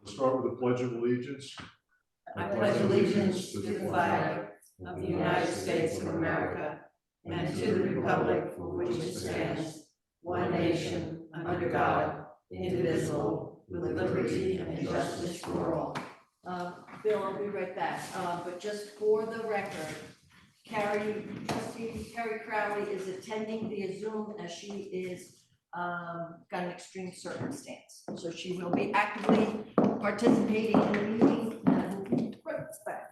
We'll start with the Pledge of Allegiance. I pledge allegiance to the flag of the United States of America and to the republic for which it stands, one nation, under God, indivisible, with liberty and justice for all. Bill, I'll be right back, but just for the record, Trustee Carrie Crowley is attending via Zoom as she is got an extreme circumstance. So she will be actively participating in the meeting and will be right back.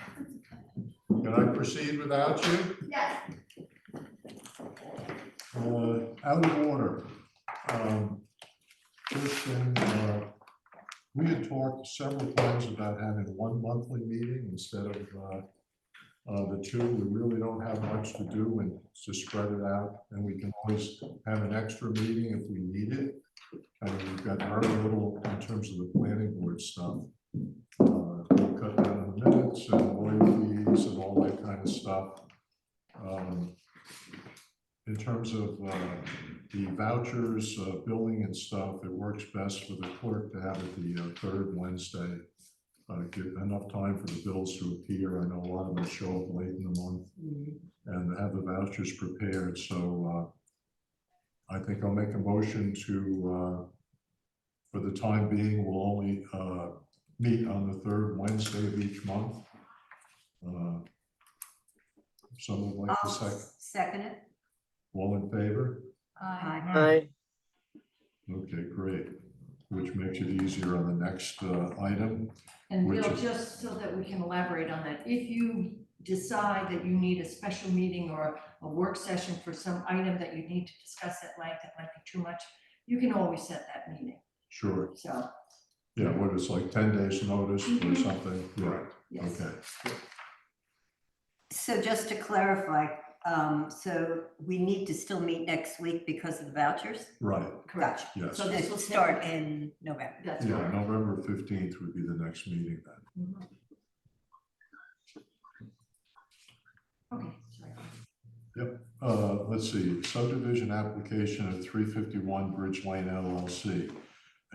Can I proceed without you? Yes. Out of order. First thing, we had talked several times about having one monthly meeting instead of the two. We really don't have much to do and to spread it out, and we can always have an extra meeting if we need it. And we've got very little in terms of the planning board stuff. We'll cut down the minutes and lawyer fees and all that kind of stuff. In terms of the vouchers, billing and stuff, it works best for the clerk to have it the third Wednesday. Give enough time for the bills to appear. I know a lot of them show up late in the month, and have the vouchers prepared. So I think I'll make a motion to, for the time being, we'll only meet on the third Wednesday of each month. Someone would like to Second it. All in favor? Aye. Okay, great. Which makes it easier on the next item. And Bill, just so that we can elaborate on that, if you decide that you need a special meeting or a work session for some item that you need to discuss at length, that might be too much, you can always set that meeting. Sure. So. Yeah, what it's like 10 days notice or something. Yeah. Yes. Okay. So just to clarify, so we need to still meet next week because of the vouchers? Right. Gotcha. Yes. So this will start in November. That's Yeah, right. November 15th would be the next meeting then. Okay, sorry. Yep. Let's see, subdivision application at 351 Bridge Lane LLC.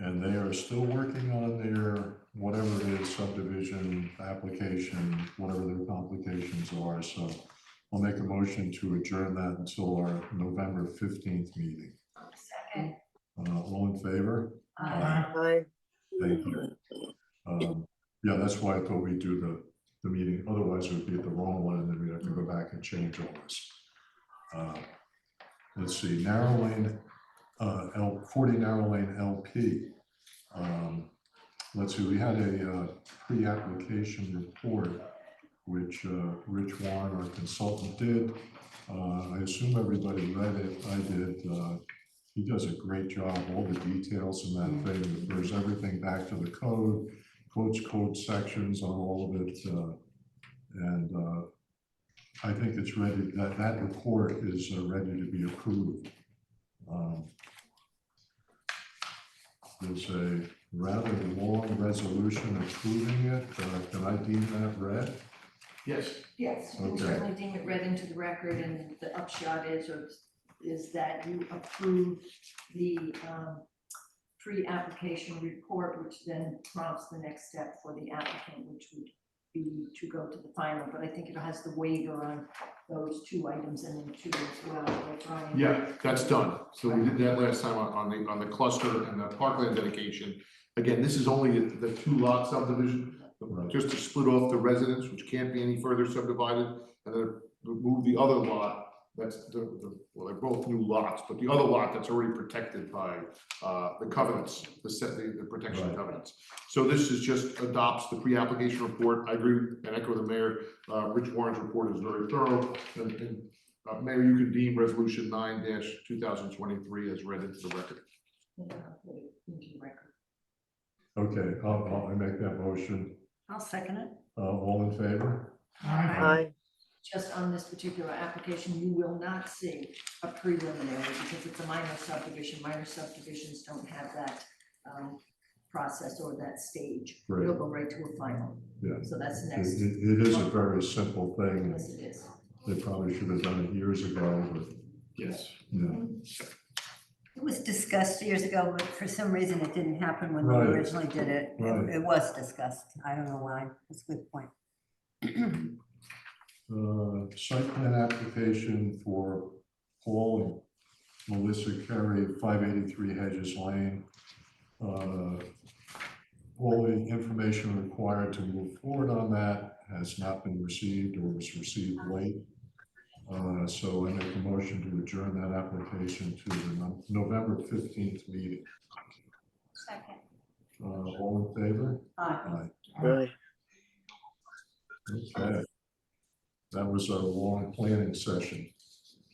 And they are still working on their, whatever it is, subdivision application, whatever their complications are. So I'll make a motion to adjourn that until our November 15th meeting. Second. All in favor? Aye. Thank you. Yeah, that's why I thought we'd do the meeting. Otherwise, it would be at the wrong one, and then we'd have to go back and change all this. Let's see, Narrow Lane, 40 Narrow Lane LP. Let's see, we had a pre-application report, which Rich Warren, our consultant, did. I assume everybody read it. I did. He does a great job, all the details in that thing, refers everything back to the code, quotes code sections on all of it. And I think it's ready, that report is ready to be approved. There's a rather long resolution approving it. Can I deem that read? Yes. Yes, you can Okay. certainly deem it read into the record, and the upshot is that you approve the pre-application report, which then prompts the next step for the applicant, which would be to go to the final. But I think it has the waiver on those two items and then two as well, right, Brian? Yeah, that's done. So we did that last time on the cluster and the parkland dedication. Again, this is only the 2-lot subdivision, just to split off the residence, which can't be any further subdivided, and then remove the other lot. That's well, they're both new lots, but the other lot that's already protected by the covenants, the protection Right. covenants. So this is just adopts the pre-application report. I agree and echo the mayor. Rich Warren's report is very thorough. And Mayor, you can deem resolution 9-2023 as read into the record. Yeah, put it into the record. Okay, I make that motion. I'll second it. All in favor? Aye. Just on this particular application, you will not see a preliminary because it's a minor subdivision. Minor subdivisions don't have that process or that stage. Right. It'll go right to a final. Yeah. So that's the next. It is a very simple thing. Yes, it is. They probably should have done it years ago, but Yes. yeah. It was discussed years ago, but for some reason it didn't happen when we Right. originally did it. Right. It was discussed. I don't know why. That's a good point. Site plan application for Paul and Melissa Carey, 583 Hedges Lane. All the information required to move forward on that has not been received or was received late. So I make a motion to adjourn that application to the November 15th meeting. Second. All in favor? Aye. Aye. Okay. That was our long planning session.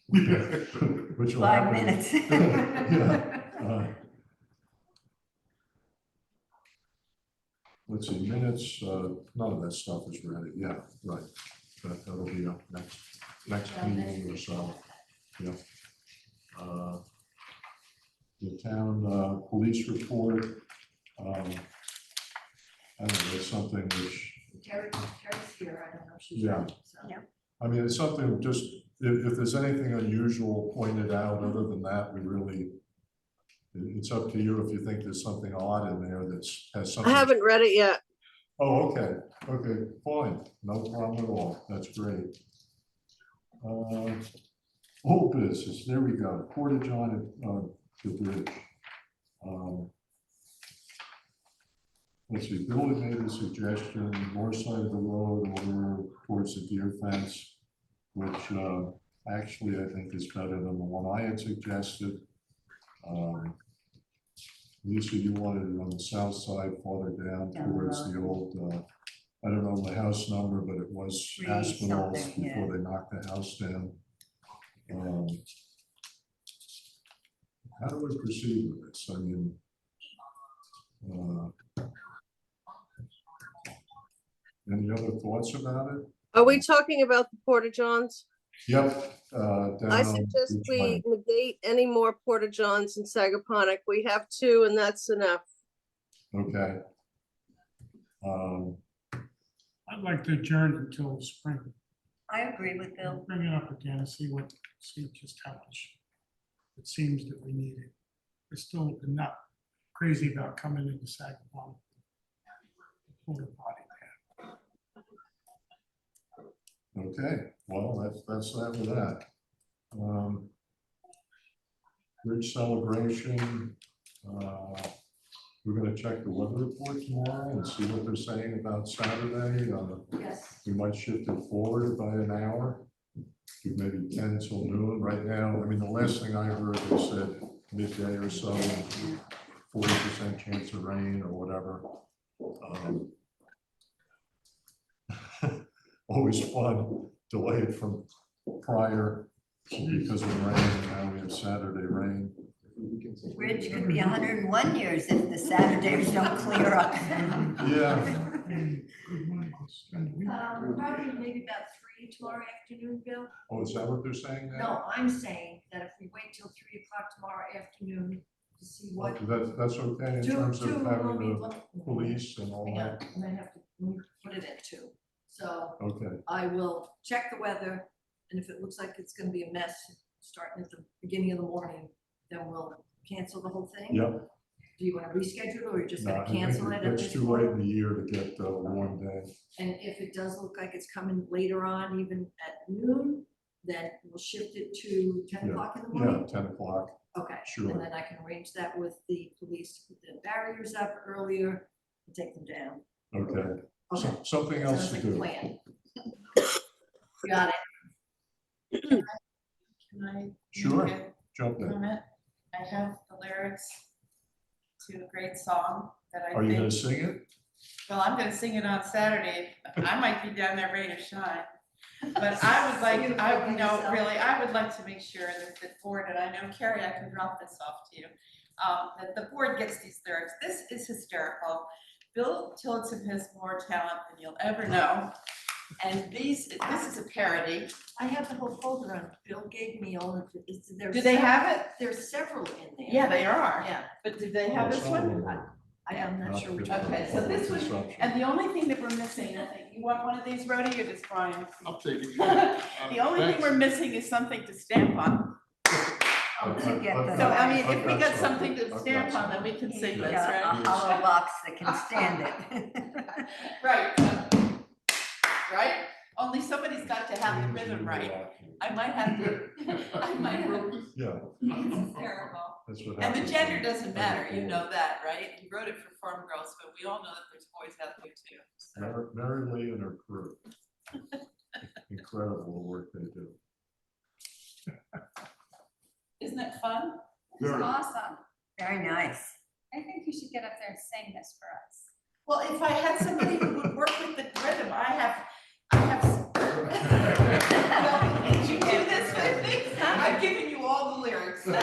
Which will 5 happen. minutes. Yeah. Let's see, minutes, none of that stuff is ready. Yeah, right. That'll be up next meeting or so. Yeah. The town police report. I don't know, it's something which, Terry's here, I don't know if she's. Yeah. ready, so. Yeah. I mean, it's something just, if there's anything unusual pointed out, other than that, it's up to you if you think there's something odd in there has I something. haven't read it yet. Oh, okay, fine, no problem at all, that's great. Old business, there we go, Portage on the bridge. Let's see, Bill had made a suggestion, north side of the road over towards the deer fence, which actually I think is better than the one I had suggested. Lisa, you wanted it on the south side, farther down Down the towards the old, I don't know the house number, but it was Three Aspinall's something, before they knocked the house down. How do we proceed with this? I mean, any other thoughts about it? Are we talking about the porta-johns? Yep. I suggest we negate any more porta-johns in Sagaponic. We have 2 and that's enough. Okay. I'd like to adjourn until spring. I agree with Bill. Bring it up again and see just how much it seems that we need it. We're still not crazy about coming into Sagaponic. Porta potty pad. Okay, well, that's that with that. Bridge celebration. We're gonna check the weather report tomorrow and see what they're saying about Saturday. Yes. We might shift it forward by an hour, to maybe 10 till noon. Right now, I mean, the last thing I heard, they said midday or so, 40% chance of rain or whatever. Always fun, delayed from prior because of rain, and now we have Saturday rain. Bridge could be 101 years if the Saturdays don't clear up. Yeah, Good money to spend a week. Probably maybe about 3 tomorrow afternoon, Bill. oh, is that what they're saying now? No, I'm saying that if we wait till 3 o'clock tomorrow afternoon to see what. That's okay in terms of having the police and all Hang on, that? I'm gonna have to put it in 2. So Okay, I will check the weather, and if it looks like it's gonna be a mess, starting at the beginning of the morning, then we'll cancel the whole thing. yep. Do you wanna reschedule, or you're just No, gonna I think cancel it at it's this too late in point? the year to get a warm day. And if it does look like it's coming later on, even at noon, then we'll shift it to 10 Yeah. o'clock in the Yeah, morning? 10 o'clock, Okay, sure. and then I can arrange that with the police to put the barriers up earlier and take them down. Okay. Okay. Something else Sounds to like a do. plan. Got it. Can I? Sure. make a Jump in. comment? I have the lyrics to a great song that I Are you gonna think, sing it? well, I'm gonna sing it on Saturday. I might be down there ready to shine. But I would like, really, I would like to make sure that the board, and I know Carrie, I can drop this off to you, that the board gets these lyrics. This is hysterical. Bill Tillotson has more talent than you'll ever know. And this is a parody. I have the whole folder on, Bill gave me all of it. Do they have it? There's several in there. Yeah, they are. Yeah, But do they have this one? I'm not sure which one. Okay, so this one, and the only thing that we're missing, I think, you want one of these, Rhodey, or does Brian? I'll take it. The only thing Thanks. we're missing is something to stamp on. to get the. So, I mean, I've if we got got some. something to I've got stamp on, some. then we can sing this, Yeah, a right? hollow box that can stand it. Right. Right? Only somebody's got to have the rhythm right. I might have to, I might have, Yeah, it's terrible. that's what And the happens. gender doesn't matter, you know that, right? He wrote it for farm girls, but we all know that there's boys out there too. So. Mary Lee and her crew. Incredible the work they do. Isn't it fun? It's Very. awesome. Very nice. I think you should get up there and sing this for us. Well, if I had somebody who would work with the rhythm, I have. Well, did you do this with me? I've given you all the lyrics. We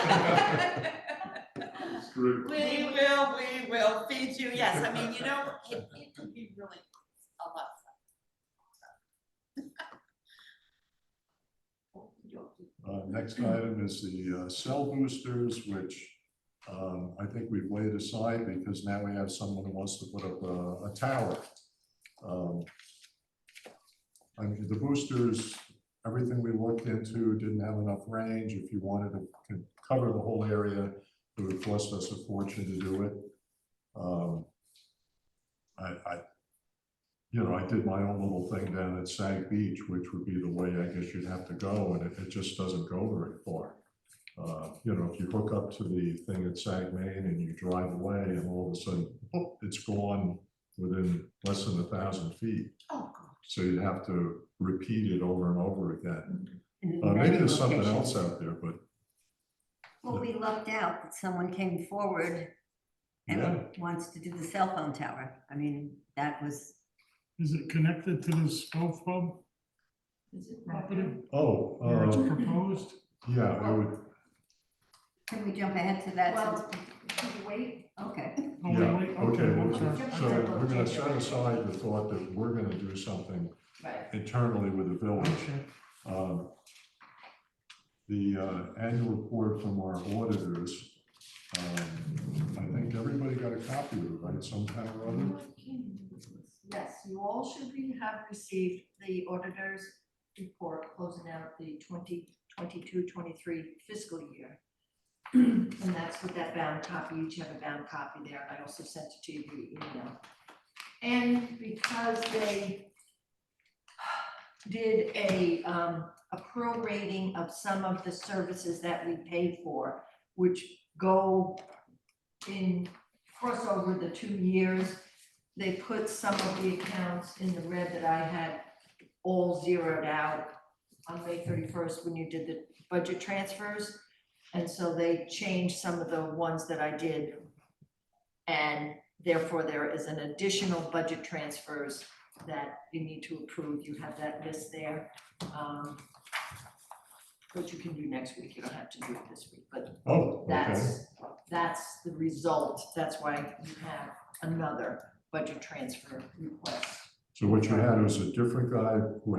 will feed you. Yes, I mean, you know, it could be really a lot of fun. Next item is the cell boosters, which I think we've laid aside because now we have someone who wants to put up a tower. I mean, the boosters, everything we looked into didn't have enough range. If you wanted to cover the whole area, it would cost us a fortune to do it. I did my own little thing down at Sag Beach, which would be the way I guess you'd have to go, and it just doesn't go very far. If you hook up to the thing at Sag Main and you drive away, and all of a sudden, it's gone within less than 1,000 feet. Oh, God. So you'd have to repeat it over and over again. In Maybe many there's something locations. else out there, but Well, we lucked out that someone came forward yeah. and wants to do the cell phone tower. I mean, that was, Is it connected to this golf club Is it property Oh, where it's proposed? yeah, it would, can we jump ahead to that? Well, since- can you wait? Okay. Oh, yeah, wait, okay. I'm sorry. So we're gonna set aside the thought that we're gonna do something Right. internally with the village. Okay. The annual report from our auditors, I think everybody got a copy of it, right, sometime or other? Yes, you all should have received the auditor's report closing out the 2022-23 fiscal year. And that's with that bound copy, you each have a bound copy there, I also sent it to you via email. And because they did a prorating of some of the services that we paid for, which go in crossover the 2 years, they put some of the accounts in the red that I had all zeroed out on May 31st when you did the budget transfers. And so they changed some of the ones that I did. And therefore there is an additional budget transfers that you need to approve. You have that list there. Which you can do next week. You don't have to do it this week, but Oh, okay. that's the result. That's why you have another budget transfer request. So what you had was a different guy who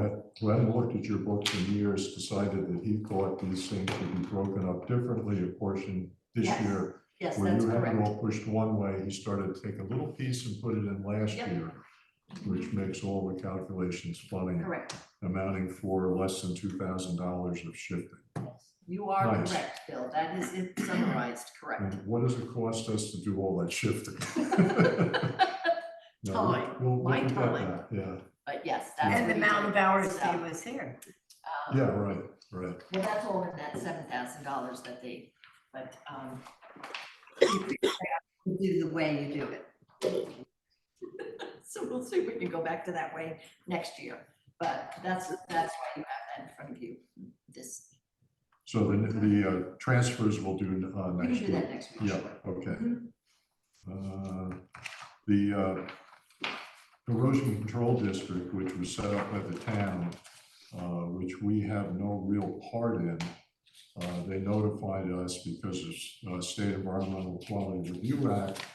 hadn't looked at your books in years, decided that he thought these things should be broken up differently, a portion this Yes. year. Yes, Where that's you had it correct. all pushed one way, he started to take a little piece and put it in last Yep. year, which makes all the calculations funny, Correct. amounting for less than $2,000 of shifting. You are Nice. correct, Bill. That is it summarized correct. And what does it cost us to do all that shifting? No, Time. we'll My get time. that, yeah, But yes, that's. And the what he amount of did. hours So, he was here. yeah, right. Well, that's all in that $7,000 that they, but, You do the way you do it. so we'll see if we can go back to that way next year. But that's why you have that in front of you. This, So the transfers we'll do we can next do week. that next week. Yeah, sure. okay. Mhm. The erosion control district, which was set up by the town, which we have no real part in, they notified us because of State Environmental Quality Review Act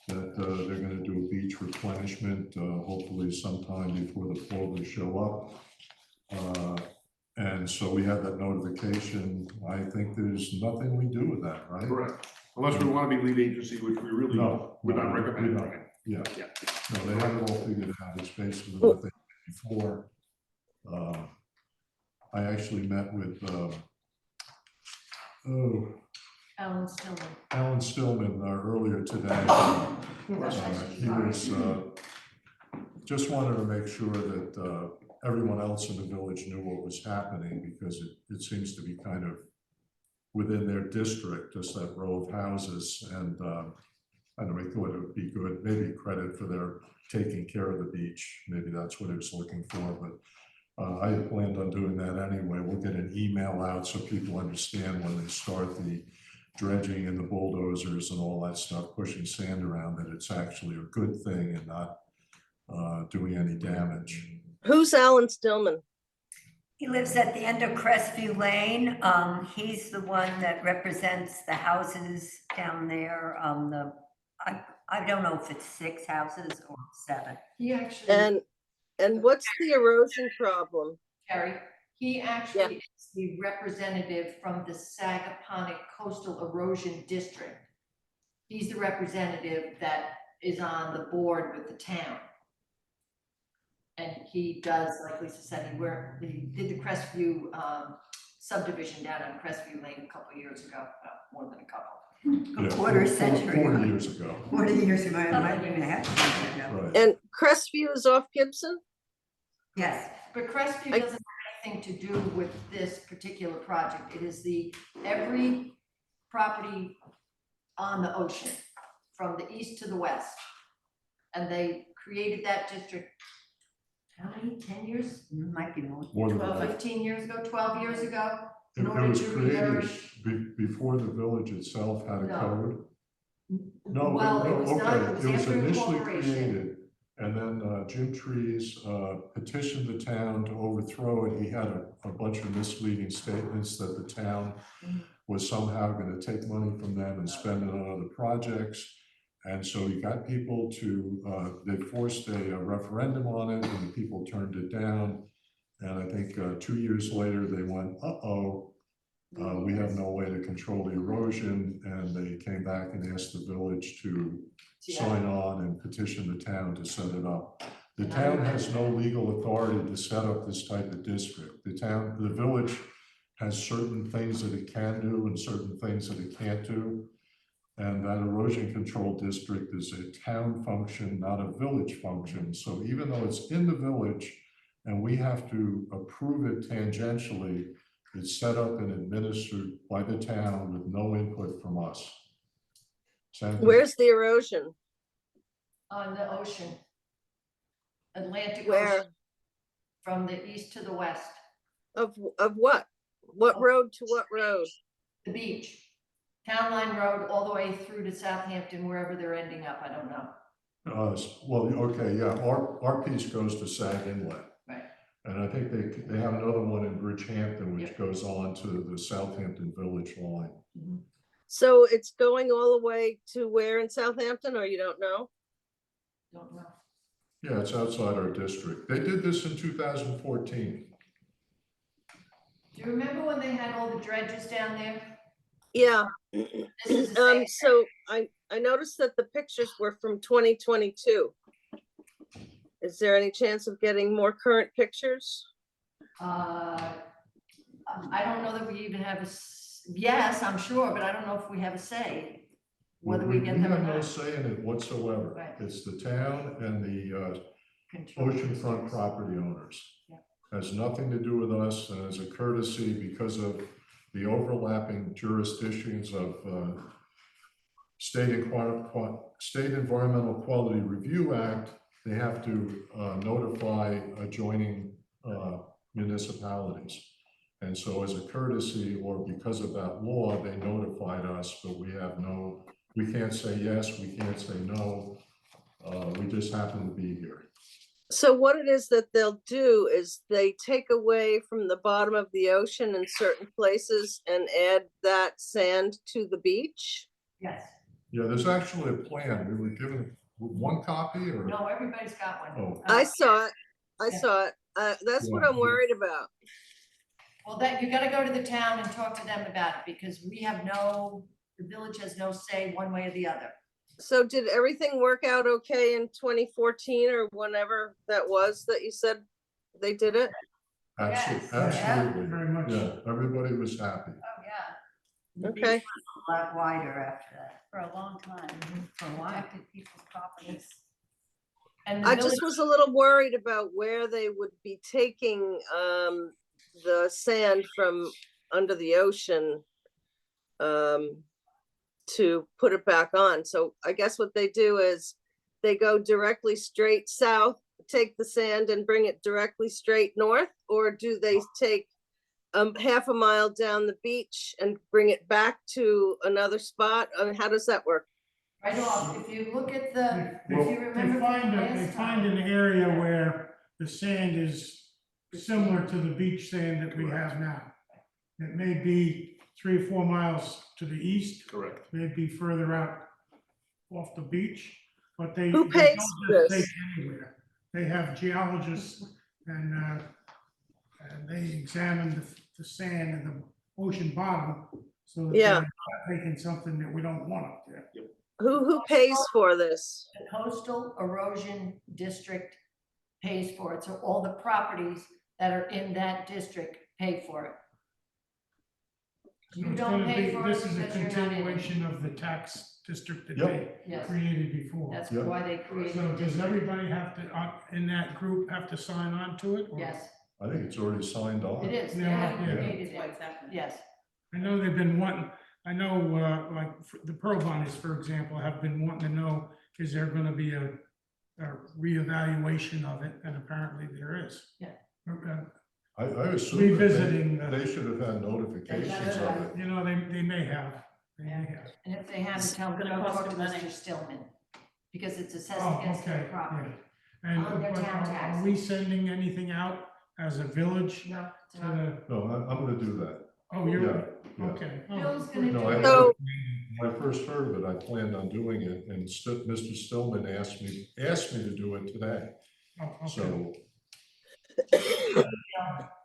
that they're going to do a beach replenishment, hopefully sometime before the plovers show up. And so we had that notification. I think there's nothing we do with that, right? Correct. Unless we want to be lead agency, which we really No, would not we recommend. don't. right? Yeah, Yeah. no, they have it all figured out. It's basically what they did before. I actually met with, Alan Stillman earlier today. He was, just wanted to make sure that everyone else in the village knew what was happening, because it seems to be kind of within their district, just that row of houses. And I don't know, he thought it would be good, maybe credit for their taking care of the beach. Maybe that's what he was looking for, but I had planned on doing that anyway. We'll get an email out so people understand when they start the dredging and the bulldozers and all that stuff, pushing sand around, that it's actually a good thing and not doing any damage. Who's Alan Stillman? He lives at the end of Crestview Lane. He's the one that represents the houses down there. I don't know if it's 6 houses or 7. He actually, And what's the erosion problem? Carrie, he actually is the representative from the Sagaponic Coastal Erosion District. He's the representative that is on the board with the town. And he does, like Lisa said, he did the Crestview subdivision down on Crestview Lane a couple of years ago, more than a couple. Yeah, Quarter 4 century. years ago. 40 years ago, I might even have to know. Right. And Crestview is off Gibson? Yes. But Crestview doesn't have anything to do with this particular project. It is every property on the ocean, from the east to the west. And they created that district, how many, 10 years? Might be more. More than 12, that. 15 years ago, 12 years ago? In It order was to created renourish. before the village itself had a No. code. No, Well, it was not, it was okay, it was after initially incorporation. created, and then Jim Trees petitioned the town to overthrow it. He had a bunch of misleading statements that the town was somehow going to take money from them and spend it on other projects. And so he got people to, they forced a referendum on it, and the people turned it down. And I think 2 years later, they went, we have no way to control the erosion, and they came back and asked the village to sign on and petition the town to set it up. The town has no legal authority to set up this type of district. The village has certain things that it can do and certain things that it can't do. And that erosion control district is a town function, not a village function. So even though it's in the village and we have to approve it tangentially, it's set up and administered by the town with no input from us. Where's the erosion? On the ocean. Atlantic Where? Ocean. From the east to the west. Of what? What road to what road? The beach. Town Line Road all the way through to Southampton, wherever they're ending up, I don't know. Well, okay, yeah, our piece goes to Sag Inlet. Right. And I think they have another one in Bridgehampton, which goes on to the Southampton Village line. So it's going all the way to where in Southampton, or you don't know? Don't know. Yeah, it's outside our district. They did this in 2014. Do you remember when they had all the dredges down there? Yeah. This is the same. So I noticed that the pictures were from 2022. Is there any chance of getting more current pictures? I don't know that we even have yes, I'm sure, but I don't know if we have a say, whether we get them or have no not. say in it whatsoever. Right. It's the town and the Control oceanfront districts. property owners. Yeah. Has nothing to do with us, and as a courtesy, because of the overlapping jurisdictions of State Environmental Quality Review Act, they have to notify adjoining municipalities. And so as a courtesy, or because of that law, they notified us, but we can't say yes, we can't say no. We just happen to be here. So what it is that they'll do is they take away from the bottom of the ocean in certain places and add that sand to the beach? Yes. Yeah, there's actually a plan. We were given one copy, or? No, everybody's got one. Oh. I saw it. I Yeah. saw it. That's what I'm worried about. Well, you gotta go to the town and talk to them about it, because the village has no say one way or the other. So did everything work out okay in 2014 or whenever that was that you said they did it? Yes. Absolutely. Very much. Yeah, everybody was happy. Oh, yeah. Okay. a lot wider after that. For a long time, For a while. protected people's properties. And the I village, just was a little worried about where they would be taking the sand from under the ocean to put it back on. So I guess what they do is they go directly straight south, take the sand and bring it directly straight north, or do they take half a mile down the beach and bring it back to another spot? I mean, how does that work? right off, if you look at the, They if you remember from they last find time. an area where the sand is similar to the beach sand that we have now. It may be 3 or 4 miles to the east, Correct. maybe further out off the beach, but they. Who they pays don't for just this? take anywhere. They have geologists and they examine the sand and the ocean bottom. So that Yeah. they're not taking something that we don't want up there. Who pays for this? The Coastal Erosion District pays for it, so all the properties that are in that district pay for it. You It's don't gonna pay be- for it This is a because you're not in it. continuation of the tax district that Yep. they Yes, created before. that's Yeah. why they created. So a does district. everybody have to, in that group, have to sign on to it? or- Yes, I think it's already signed on. it is, they Yeah, have yeah. created That's what's it, happening. yes. I know they've been wanting, I know, like, the Pearl Bonnies, for example, have been wanting to know, is there gonna be a reevaluation of it, and apparently there is. Yeah. I assume that Revisiting they should have had notifications of it. You know, they may have, they may have. And if they haven't, tell them, gonna go cost talk to them money. Mr. Stillman, because it's assessed Oh, against their okay, property. And On their but town are we taxes. sending anything out as a village No, it's to not. the, No, I'm gonna do that. oh, Yeah, you're, yeah. okay. Oh, Bill's gonna No, do I- it. So- When I first heard of it, I planned on doing it, and Mr. Stillman asked me to do it today. Oh, okay. So,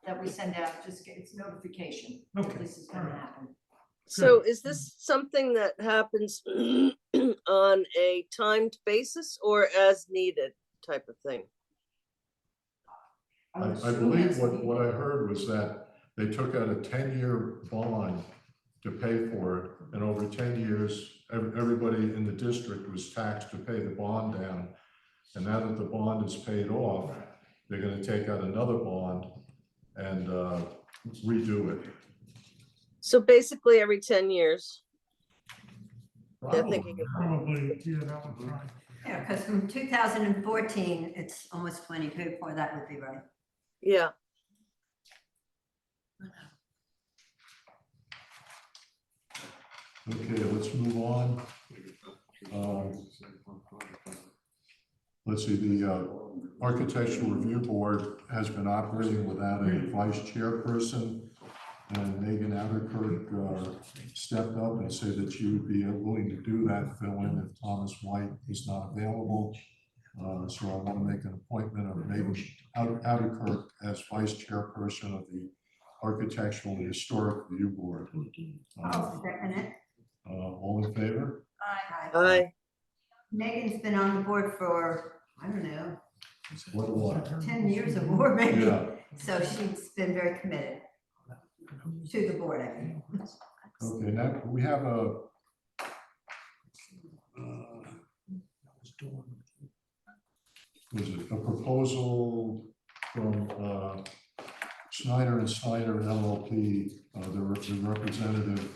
That we send out, just get, it's notification, that Okay, this is gonna alright. happen. So is this something that happens on a timed basis or as needed type of thing? I would assume believe that's what I needed. heard was that they took out a 10-year bond to pay for it, and over 10 years, everybody in the district was taxed to pay the bond down. And now that the bond is paid off, they're gonna take out another bond and redo it. So basically every 10 years. They're Probably. thinking of, Probably, yeah, that would probably. Yeah, because from 2014, it's almost 2024, that would be right. yeah. Okay, let's move on. Let's see, the Architectural Review Board has been operating without a vice chairperson. And Megan Aderkirk stepped up and said that she would be willing to do that, fill in if Thomas White is not available. So I want to make an appointment of Megan Aderkirk as vice chairperson of the Architectural and Historic Review Board. I'll second it. All in favor? Aye. Megan's been on the board for, I don't know, What? 10 years or more, maybe. Yeah, So she's been very committed to the board, I mean. okay, now we have a, was it a proposal from Snyder and Snyder LLP, the representative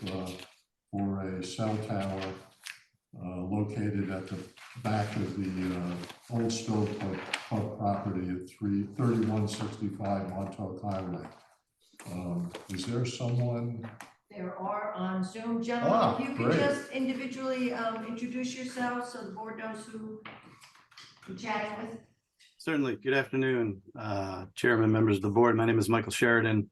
for a cell tower located at the back of the old Stove Pub property at 3165 Montauk Highway. Is there someone? There are on Zoom, Ah, gentlemen, if you could great. just individually introduce yourselves so the board knows who you're chatting with. Certainly. Good afternoon, Chairman, members of the board. My name is Michael Sheridan. I'm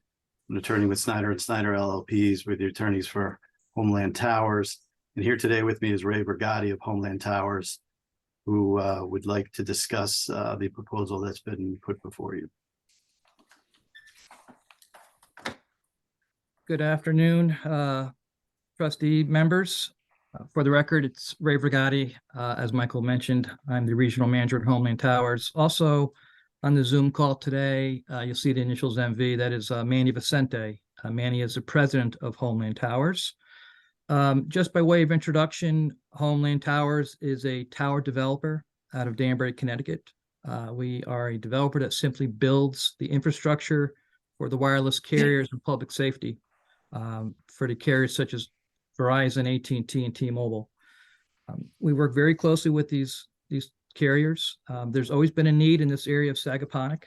an attorney with Snyder and Snyder LLPs, with the attorneys for Homeland Towers. And here today with me is Ray Brigatti of Homeland Towers, who would like to discuss the proposal that's been put before you. Good afternoon, trustee members. For the record, it's Ray Brigatti. As Michael mentioned, I'm the regional manager at Homeland Towers. Also on the Zoom call today, you'll see the initials MV. That is Manny Vicente. Manny is the president of Homeland Towers. Just by way of introduction, Homeland Towers is a tower developer out of Danbury, Connecticut. We are a developer that simply builds the infrastructure for the wireless carriers and public safety for the carriers such as Verizon, AT&T, and T-Mobile. We work very closely with these carriers. There's always been a need in this area of Sagaponack.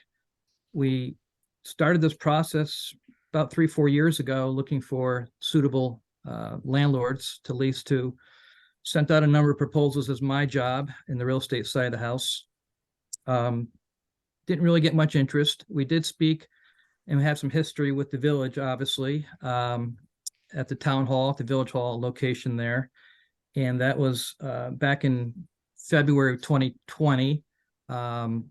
We started this process about 3-4 years ago, looking for suitable landlords to lease to. Sent out a number of proposals as my job in the real estate side of the house. Didn't really get much interest. We did speak and we have some history with the village, obviously, at the town hall, at the village hall location there. And that was back in February of 2020. The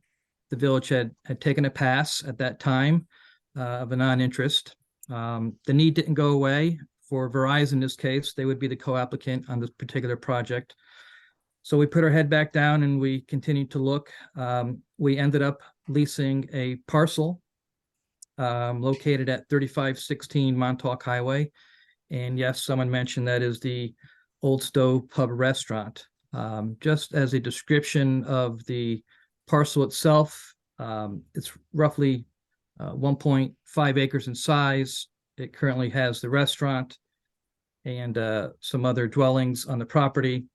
village had taken a pass at that time of a non-interest. The need didn't go away. For Verizon in this case, they would be the co-applicant on this particular project. So we put our head back down and we continued to look. We ended up leasing a parcel located at 3516 Montauk Highway. And yes, someone mentioned that is the Old Stove Pub Restaurant. Just as a description of the parcel itself, it's roughly 1.5 acres in size. It currently has the restaurant and some other dwellings on the property.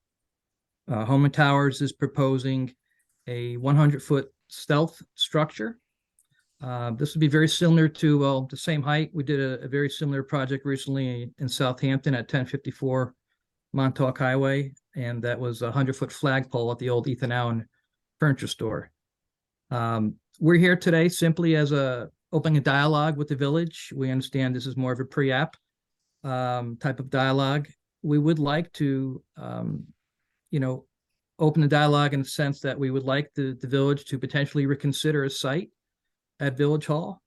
Homeland Towers is proposing a 100-foot stealth structure. This would be very similar to, well, the same height. We did a very similar project recently in Southampton at 1054 Montauk Highway, and that was a 100-foot flagpole at the old Ethan Allen furniture store. We're here today simply as opening a dialogue with the village. We understand this is more of a pre-app type of dialogue. We would like to, open the dialogue in the sense that we would like the village to potentially reconsider a site at Village Hall.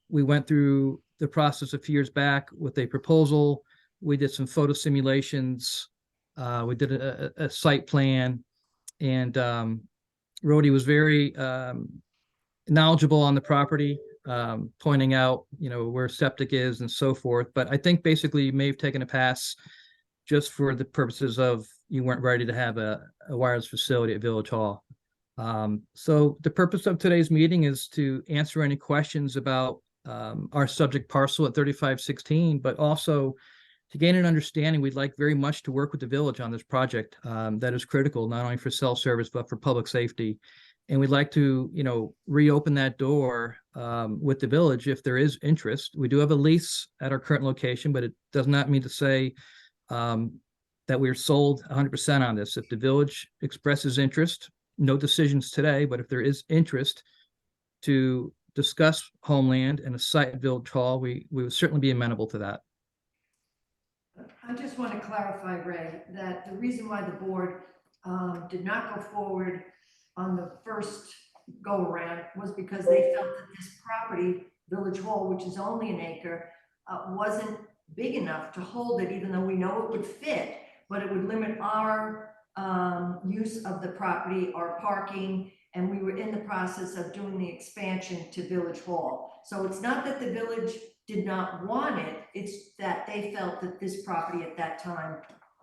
We went through the process a few years back with a proposal. We did some photo simulations. We did a site plan, and Rhodey was very knowledgeable on the property, pointing out, where septic is and so forth. But I think basically you may have taken a pass just for the purposes of you weren't ready to have a wireless facility at Village Hall. So the purpose of today's meeting is to answer any questions about our subject parcel at 3516, but also to gain an understanding. We'd like very much to work with the village on this project that is critical, not only for cell service, but for public safety. And we'd like to, reopen that door with the village if there is interest. We do have a lease at our current location, but it does not mean to say that we're sold 100% on this. If the village expresses interest, no decisions today, but if there is interest to discuss Homeland and a site at Village Hall, we would certainly be amenable to that. I just want to clarify, Ray, that the reason why the board did not go forward on the first go around was because they felt that this property, Village Hall, which is only an acre, wasn't big enough to hold it, even though we know it would fit, but it would limit our use of the property, our parking, and we were in the process of doing the expansion to Village Hall. So it's not that the village did not want it, it's that they felt that this property at that time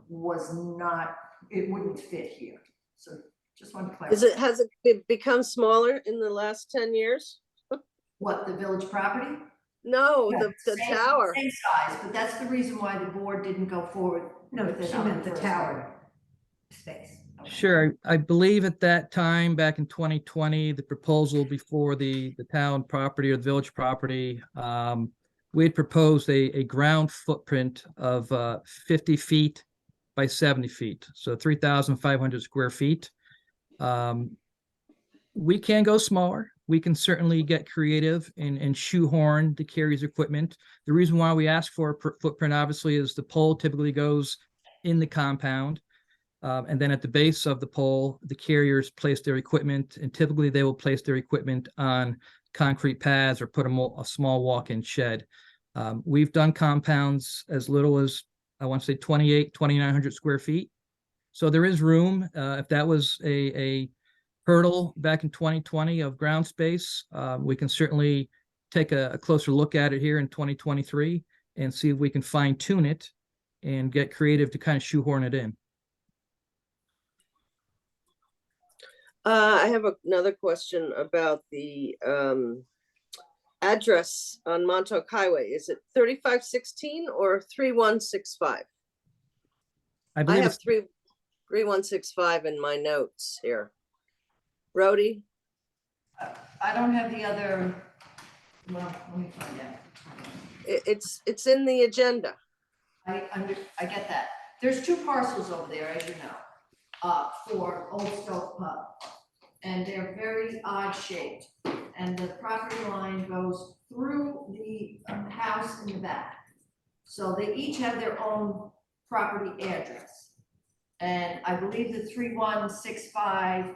was not, it wouldn't fit here. So just want to clarify. Has it become smaller in the last 10 years? What, the village property? No, Yeah, the same- tower. Same size, but that's the reason why the board didn't go forward. No, with it she on meant the first tower space. Sure. I believe at that time, back in 2020, the proposal before the town property or the village property, we had proposed a ground footprint of 50 feet by 70 feet, so 3,500 square feet. We can go smaller. We can certainly get creative and shoehorn the carrier's equipment. The reason why we ask for a footprint, obviously, is the pole typically goes in the compound. And then at the base of the pole, the carriers place their equipment, and typically they will place their equipment on concrete pads or put a small walk-in shed. We've done compounds as little as, I want to say 2,900 square feet. So there is room. If that was a hurdle back in 2020 of ground space, we can certainly take a closer look at it here in 2023 and see if we can fine tune it and get creative to kind of shoehorn it in. I have another question about the address on Montauk Highway. Is it 3516 or 3165? I I believe have it's 3165 in my notes here. Rhodey, I don't have the other, well, let me find out. it's in the agenda. I get that. There's two parcels over there, as you know, for Old Stove Pub. And they're very odd shaped. And the property line goes through the house in the back. So they each have their own property address. And I believe the 3165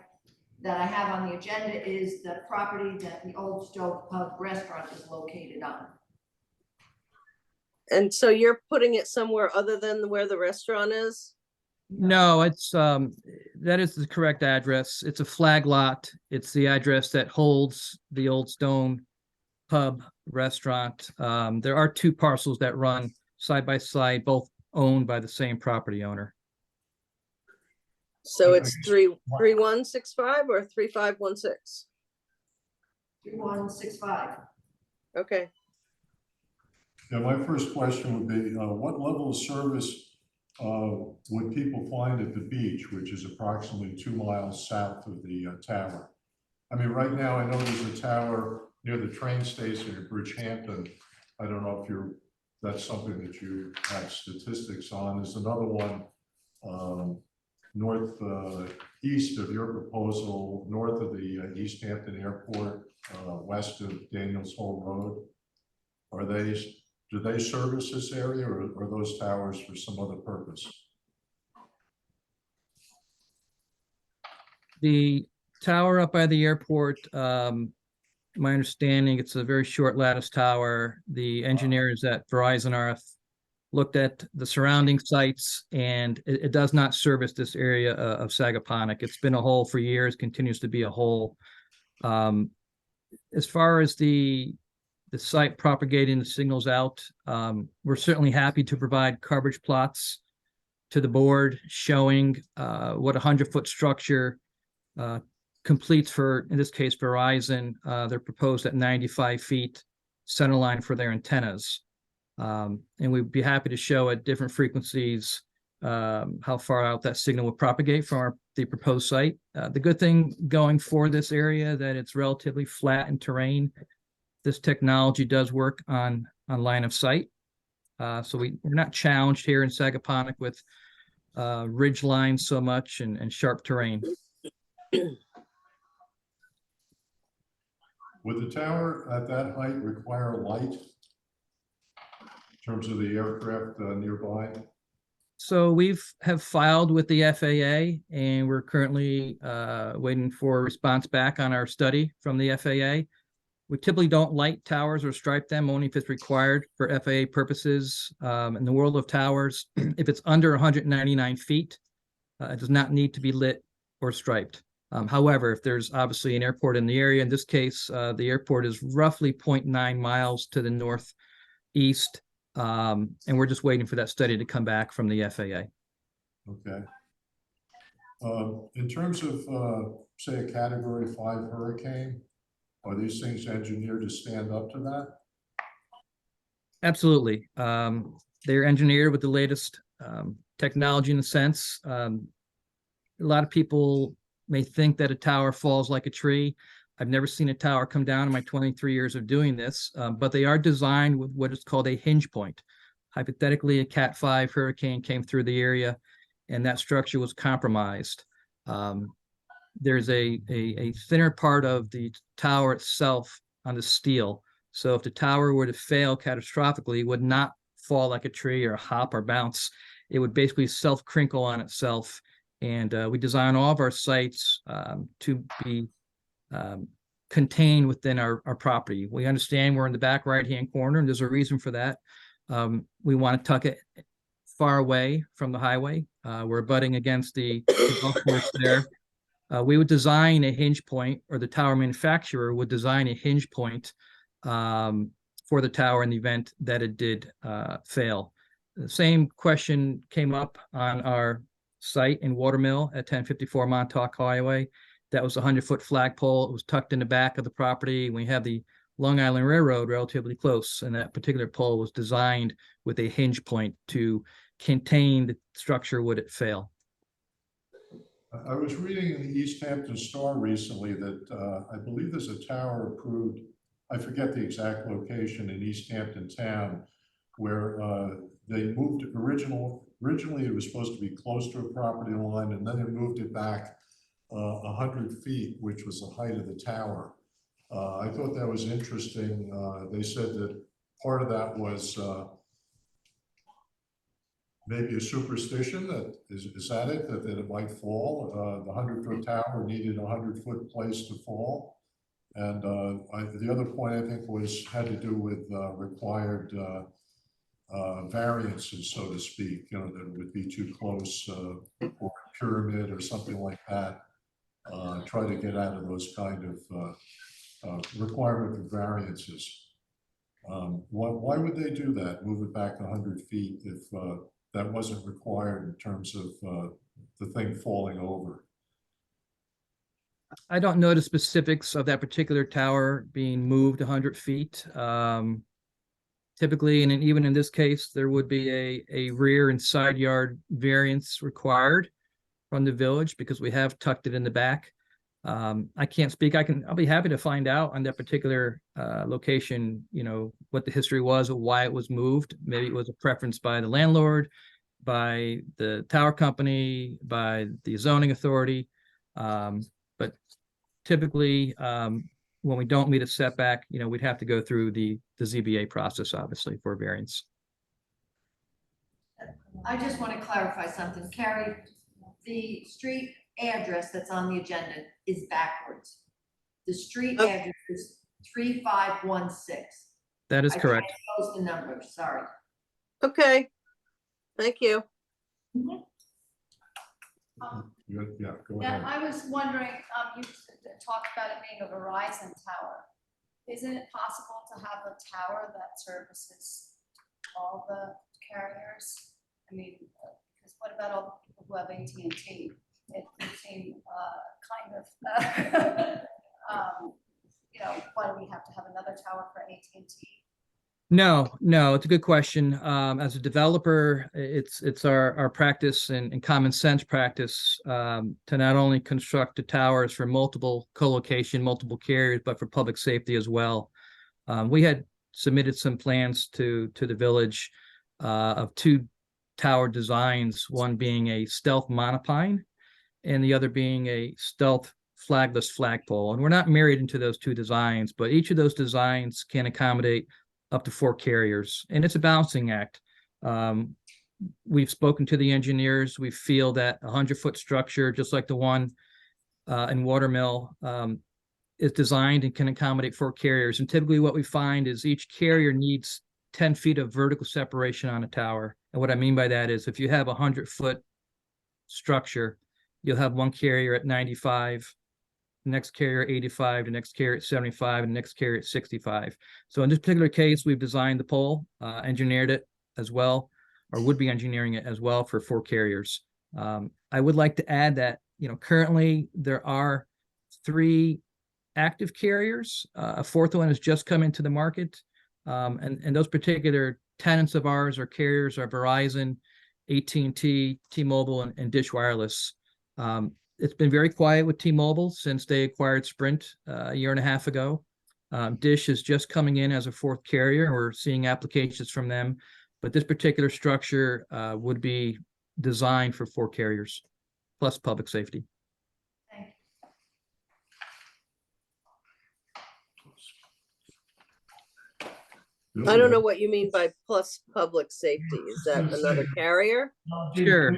that I have on the agenda is the property that the Old Stove Pub restaurant is located on. And so you're putting it somewhere other than where the restaurant is? no, it's that is the correct address. It's a flag lot. It's the address that holds the Old Stone Pub restaurant. There are two parcels that run side by side, both owned by the same property owner. So it's 3165 or 3516? 3165. Okay. Yeah, my first question would be, what level of service would people find at the beach, which is approximately 2 miles south of the tower? I mean, right now, I know there's a tower near the train station in Bridgehampton. I don't know if that's something that you have statistics on. There's another one north east of your proposal, north of the East Hampton Airport, west of Daniels Hole Road. Do they service this area, or are those towers for some other purpose? The tower up by the airport, my understanding, it's a very short lattice tower. The engineers at Verizon RF looked at the surrounding sites, and it does not service this area of Sagaponack. It's been a hole for years, continues to be a hole. As far as the site propagating the signals out, we're certainly happy to provide coverage plots to the board showing what a 100-foot structure completes for, in this case, Verizon. They're proposed at 95 feet centerline for their antennas. And we'd be happy to show at different frequencies how far out that signal would propagate from the proposed site. The good thing going for this area that it's relatively flat in terrain. This technology does work on line of sight. So we're not challenged here in Sagaponack with ridge lines so much and sharp terrain. Would the tower at that height require light in terms of the aircraft nearby? So have filed with the FAA, and we're currently waiting for a response back on our study from the FAA. We typically don't light towers or stripe them, only if it's required for FAA purposes. In the world of towers, if it's under 199 feet, it does not need to be lit or striped. However, if there's obviously an airport in the area, in this case, the airport is roughly 0.9 miles to the northeast, and we're just waiting for that study to come back from the FAA. Okay. In terms of, say, a Category 5 hurricane, are these things engineered to stand up to that? Absolutely. They're engineered with the latest technology in a sense. A lot of people may think that a tower falls like a tree. I've never seen a tower come down in my 23 years of doing this, but they are designed with what is called a hinge point. Hypothetically, a Cat 5 hurricane came through the area and that structure was compromised. There's a thinner part of the tower itself on the steel. So if the tower were to fail catastrophically, it would not fall like a tree or hop or bounce. It would basically self-crinkle on itself. And we design all of our sites to be contained within our property. We understand we're in the back right-hand corner, and there's a reason for that. We want to tuck it far away from the highway. We're butting against the golf course there. We would design a hinge point, or the tower manufacturer would design a hinge point for the tower in the event that it did fail. The same question came up on our site in Watermill at 1054 Montauk Highway. That was a 100-foot flagpole. It was tucked in the back of the property. We have the Long Island Railroad relatively close, and that particular pole was designed with a hinge point to contain the structure would it fail. I was reading in the East Hampton Star recently that I believe there's a tower approved, I forget the exact location in East Hampton town, where they moved originally it was supposed to be close to a property line, and then they moved it back 100 feet, which was the height of the tower. I thought that was interesting. They said that part of that was maybe a superstition. That is that it, that it might fall. The 100-foot tower needed a 100-foot place to fall. And the other point I think had to do with required variances, so to speak, that it would be too close, or a pyramid or something like that. Try to get out of those kind of requirement of variances. Why would they do that? Move it back 100 feet if that wasn't required in terms of the thing falling over? I don't know the specifics of that particular tower being moved 100 feet. Typically, and even in this case, there would be a rear and side yard variance required from the village because we have tucked it in the back. I can't speak. I'll be happy to find out on that particular location, what the history was of why it was moved. Maybe it was a preference by the landlord, by the tower company, by the zoning authority. But typically, when we don't meet a setback, we'd have to go through the ZBA process, obviously, for a variance. I just want to clarify something. Carrie, the street address that's on the agenda is backwards. The street Okay. address is 3516. That is correct. I chose the number, sorry. Okay, thank you. Yeah, go Yeah, ahead. I was wondering, you talked about it being a Verizon tower. Isn't it possible to have a tower that services all the carriers? I mean, because what about all the people who have AT&T? It would seem kind of, why do we have to have another tower for AT&T? No, it's a good question. As a developer, it's our practice and common sense practice to not only construct the towers for multiple co-location, multiple carriers, but for public safety as well. We had submitted some plans to the village of two tower designs, one being a stealth monopine and the other being a stealth flagless flagpole. And we're not married into those two designs, but each of those designs can accommodate up to 4 carriers, and it's a balancing act. We've spoken to the engineers. We feel that a 100-foot structure, just like the one in Watermill, is designed and can accommodate 4 carriers. And typically what we find is each carrier needs 10 feet of vertical separation on a tower. And what I mean by that is if you have a 100-foot structure, you'll have one carrier at 95, the next carrier 85, the next carrier at 75, and the next carrier at 65. So in this particular case, we've designed the pole, engineered it as well, or would be engineering it as well for 4 carriers. I would like to add that, currently there are 3 active carriers. A 4th one has just come into the market. And those particular tenants of ours or carriers are Verizon, AT&T, T-Mobile, and Dish Wireless. It's been very quiet with T-Mobile since they acquired Sprint a year and a half ago. Dish is just coming in as a 4th carrier, and we're seeing applications from them. But this particular structure would be designed for 4 carriers, plus public safety. Thank you. I don't know what you mean by plus public safety. Is that another carrier? Sure.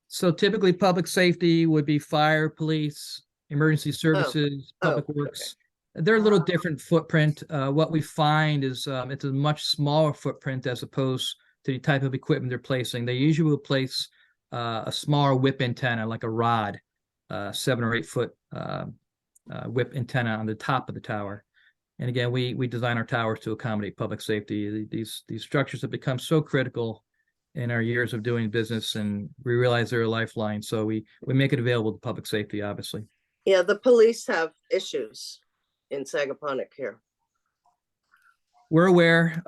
So typically public safety would be fire, police, emergency services, public works. They're a little different footprint. What we find is it's a much smaller footprint as opposed to the type of equipment they're placing. They usually will place a smaller whip antenna, like a rod, 7 or 8 foot whip antenna on the top of the tower. And again, we design our towers to accommodate public safety. These structures have become so critical in our years of doing business, and we realize they're a lifeline. So we make it available to public safety, obviously. Yeah, the police have issues in Sagaponic here. We're aware.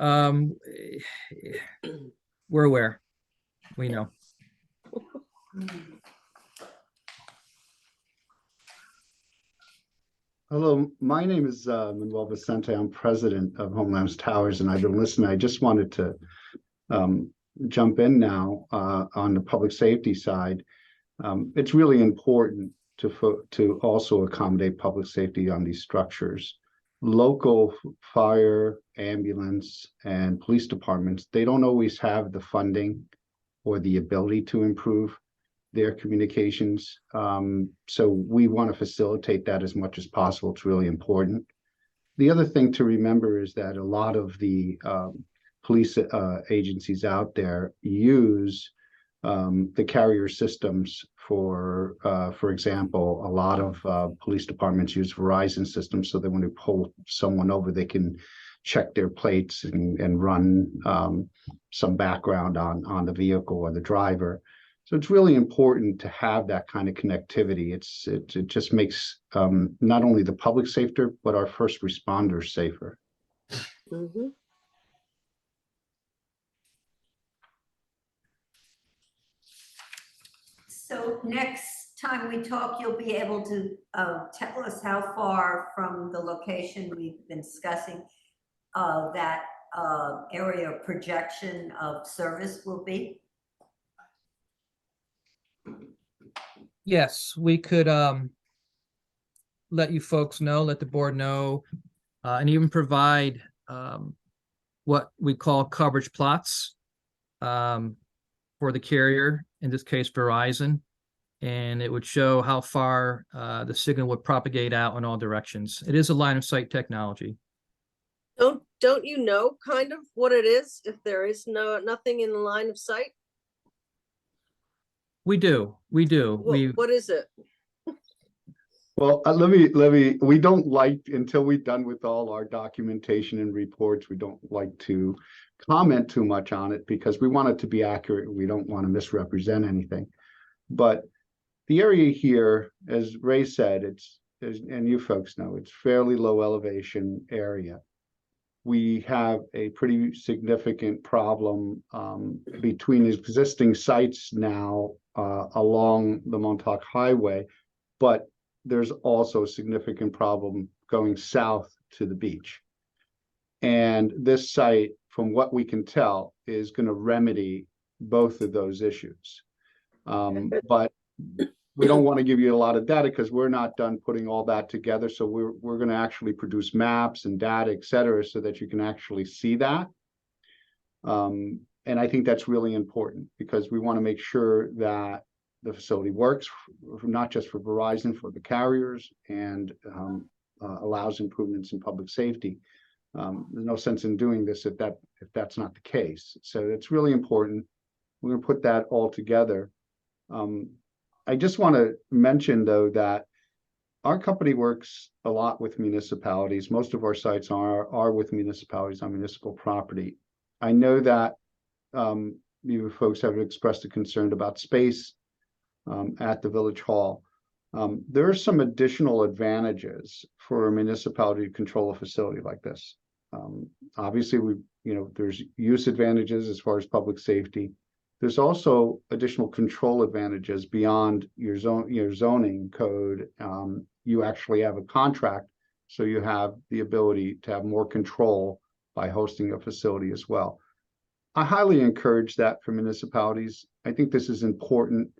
We're aware. We know. Hello, my name is Manuel Vicente. I'm president of Homelands Towers, and I've been listening. I just wanted to jump in now on the public safety side. It's really important to also accommodate public safety on these structures. Local fire, ambulance, and police departments, they don't always have the funding or the ability to improve their communications. So we want to facilitate that as much as possible. It's really important. The other thing to remember is that a lot of the police agencies out there use the carrier systems for example, a lot of police departments use Verizon systems so that when they pull someone over, they can check their plates and run some background on the vehicle or the driver. So it's really important to have that kind of connectivity. It just makes not only the public safer, but our first responders safer. Mhm. So next time we talk, you'll be able to tell us how far from the location we've been discussing that area of projection of service will be? Yes, we could let you folks know, let the board know, and even provide what we call coverage plots for the carrier, in this case Verizon, and it would show how far the signal would propagate out in all directions. It is a line of sight technology. Don't you know kind of what it is if there is nothing in the line of sight? We do. What is it? Well, we don't like, until we're done with all our documentation and reports, we don't like to comment too much on it because we want it to be accurate. We don't want to misrepresent anything. But the area here, as Ray said, and you folks know, it's fairly low elevation area. We have a pretty significant problem between existing sites now along the Montauk Highway, but there's also a significant problem going south to the beach. And this site, from what we can tell, is going to remedy both of those issues. But we don't want to give you a lot of data because we're not done putting all that together. So we're going to actually produce maps and data, et cetera, so that you can actually see that. And I think that's really important because we want to make sure that the facility works, not just for Verizon, for the carriers, and allows improvements in public safety. There's no sense in doing this if that's not the case. So it's really important. We're going to put that all together. I just want to mention, though, that our company works a lot with municipalities. Most of our sites are with municipalities on municipal property. I know that you folks have expressed a concern about space at the Village Hall. There are some additional advantages for a municipality to control a facility like this. Obviously, there's use advantages as far as public safety. There's also additional control advantages beyond your zoning code. You actually have a contract, so you have the ability to have more control by hosting a facility as well. I highly encourage that for municipalities. I think this is important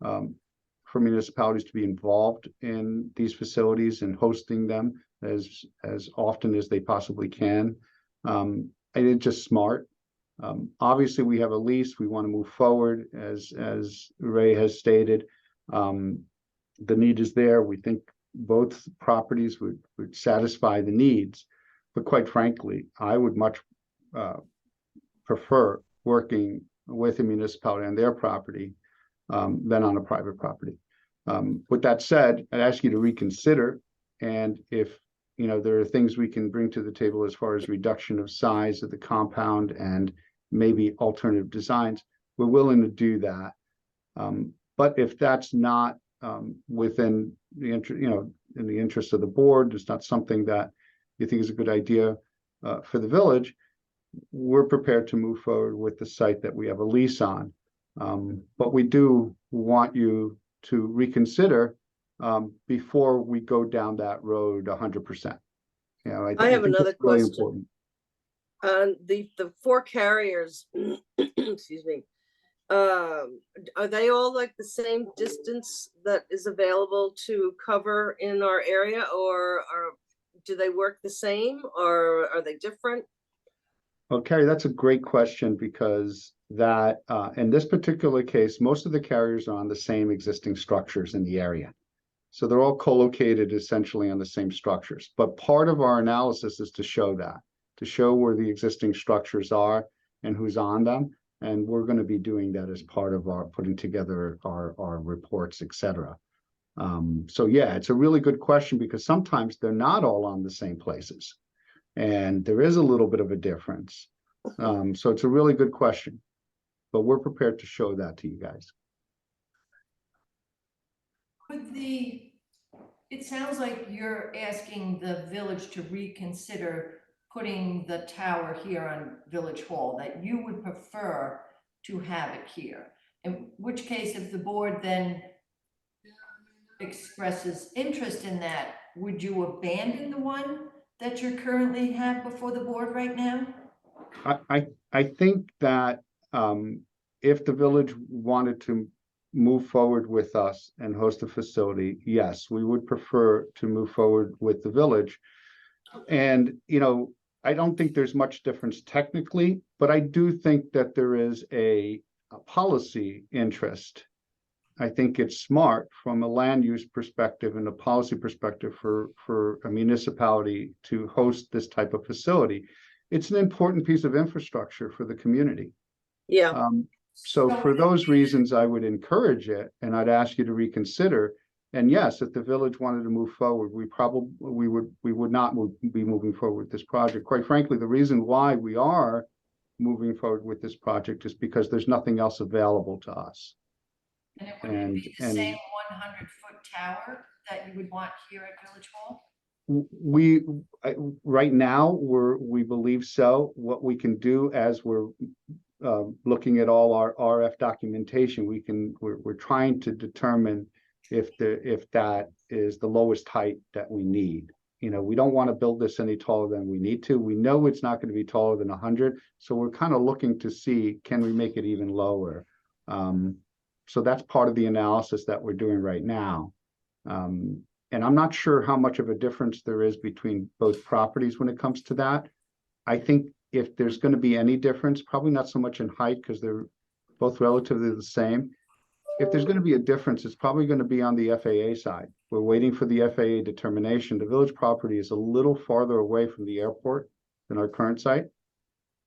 for municipalities to be involved in these facilities and hosting them as often as they possibly can. And it's just smart. Obviously, we have a lease. We want to move forward, as Ray has stated. The need is there. We think both properties would satisfy the needs. But quite frankly, I would much prefer working with a municipality on their property than on a private property. With that said, I'd ask you to reconsider, and if there are things we can bring to the table as far as reduction of size of the compound and maybe alternative designs, we're willing to do that. But if that's not within the interest, in the interest of the board, it's not something that you think is a good idea for the village, we're prepared to move forward with the site that we have a lease on. But we do want you to reconsider before we go down that road 100%. I have think another that's really question. important. The four carriers, excuse me, are they all like the same distance that is available to cover in our area, or do they work the same, or are they different? Okay, that's a great question, because that in this particular case, most of the carriers are on the same existing structures in the area. So they're all co-located essentially on the same structures. But part of our analysis is to show where the existing structures are and who's on them. And we're going to be doing that as part of our putting together our reports, etc. So yeah, it's a really good question, because sometimes they're not all on the same places. And there is a little bit of a difference. So it's a really good question, but we're prepared to show that to you guys. It sounds like you're asking the village to reconsider putting the tower here on Village Hall, that you would prefer to have it here. In which case, if the board then expresses interest in that, would you abandon the one that you currently have before the board right now? I think that if the village wanted to move forward with us and host a facility, yes, we would prefer to move forward with the village. And, I don't think there's much difference technically, but I do think that there is a policy interest. I think it's smart from a land use perspective and a policy perspective for a municipality to host this type of facility. It's an important piece of infrastructure for the community. Yeah. So for those reasons, I would encourage it, and I'd ask you to reconsider. And yes, if the village wanted to move forward, we would not be moving forward with this project. Quite frankly, the reason why we are moving forward with this project is because there's nothing else available to us. And it wouldn't be the same 100-foot tower that you would want here at Village Hall? Right now, we believe so. What we can do as we're looking at all our RF documentation, we're trying to determine if that is the lowest height that we need. We don't want to build this any taller than we need to. We know it's not going to be taller than 100, so we're kind of looking to see, can we make it even lower? So that's part of the analysis that we're doing right now. And I'm not sure how much of a difference there is between both properties when it comes to that. I think if there's going to be any difference, probably not so much in height, because they're both relatively the same. If there's going to be a difference, it's probably going to be on the FAA side. We're waiting for the FAA determination. The village property is a little farther away from the airport than our current site.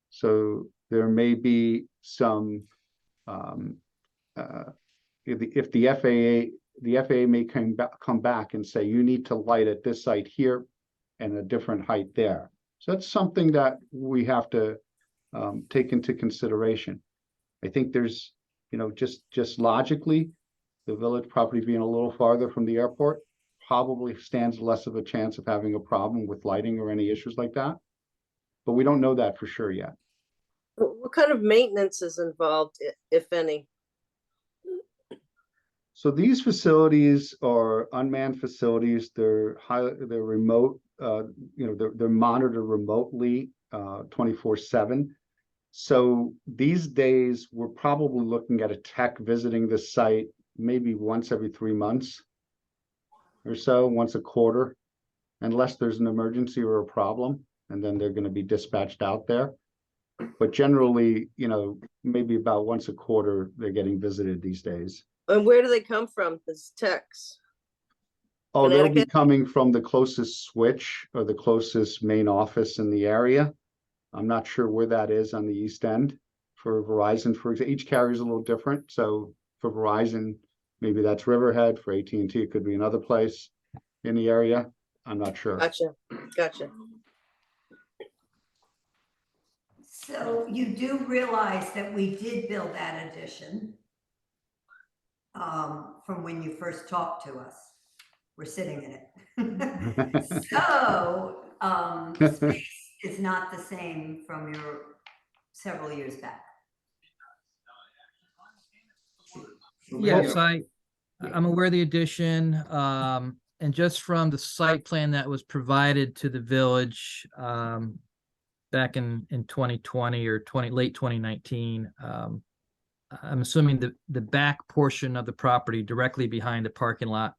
So there may be some, if the FAA may come back and say, you need to light at this site here and a different height there. So that's something that we have to take into consideration. I think there's, just logically, the village property being a little farther from the airport probably stands less of a chance of having a problem with lighting or any issues like that. But we don't know that for sure yet. What kind of maintenance is involved, if any? So these facilities are unmanned facilities. They're remote. They're monitored remotely 24/7. So these days, we're probably looking at a tech visiting the site maybe once every 3 months or so, once a quarter, unless there's an emergency or a problem, and then they're going to be dispatched out there. But generally, maybe about once a quarter, they're getting visited these days. And where do they come from, these techs? Oh, they'll be Connecticut? coming from the closest switch or the closest main office in the area. I'm not sure where that is on the East End. For Verizon, for example, each carrier is a little different. So for Verizon, maybe that's Riverhead. For AT&T, it could be another place in the area. I'm not sure. Gotcha. So you do realize that we did build that addition from when you first talked to us. We're sitting in it. So the space is not the same from your several years back. Yes, Yeah. I'm aware of the addition, and just from the site plan that was provided to the village, back in 2020 or late 2019, I'm assuming the back portion of the property directly behind the parking lot,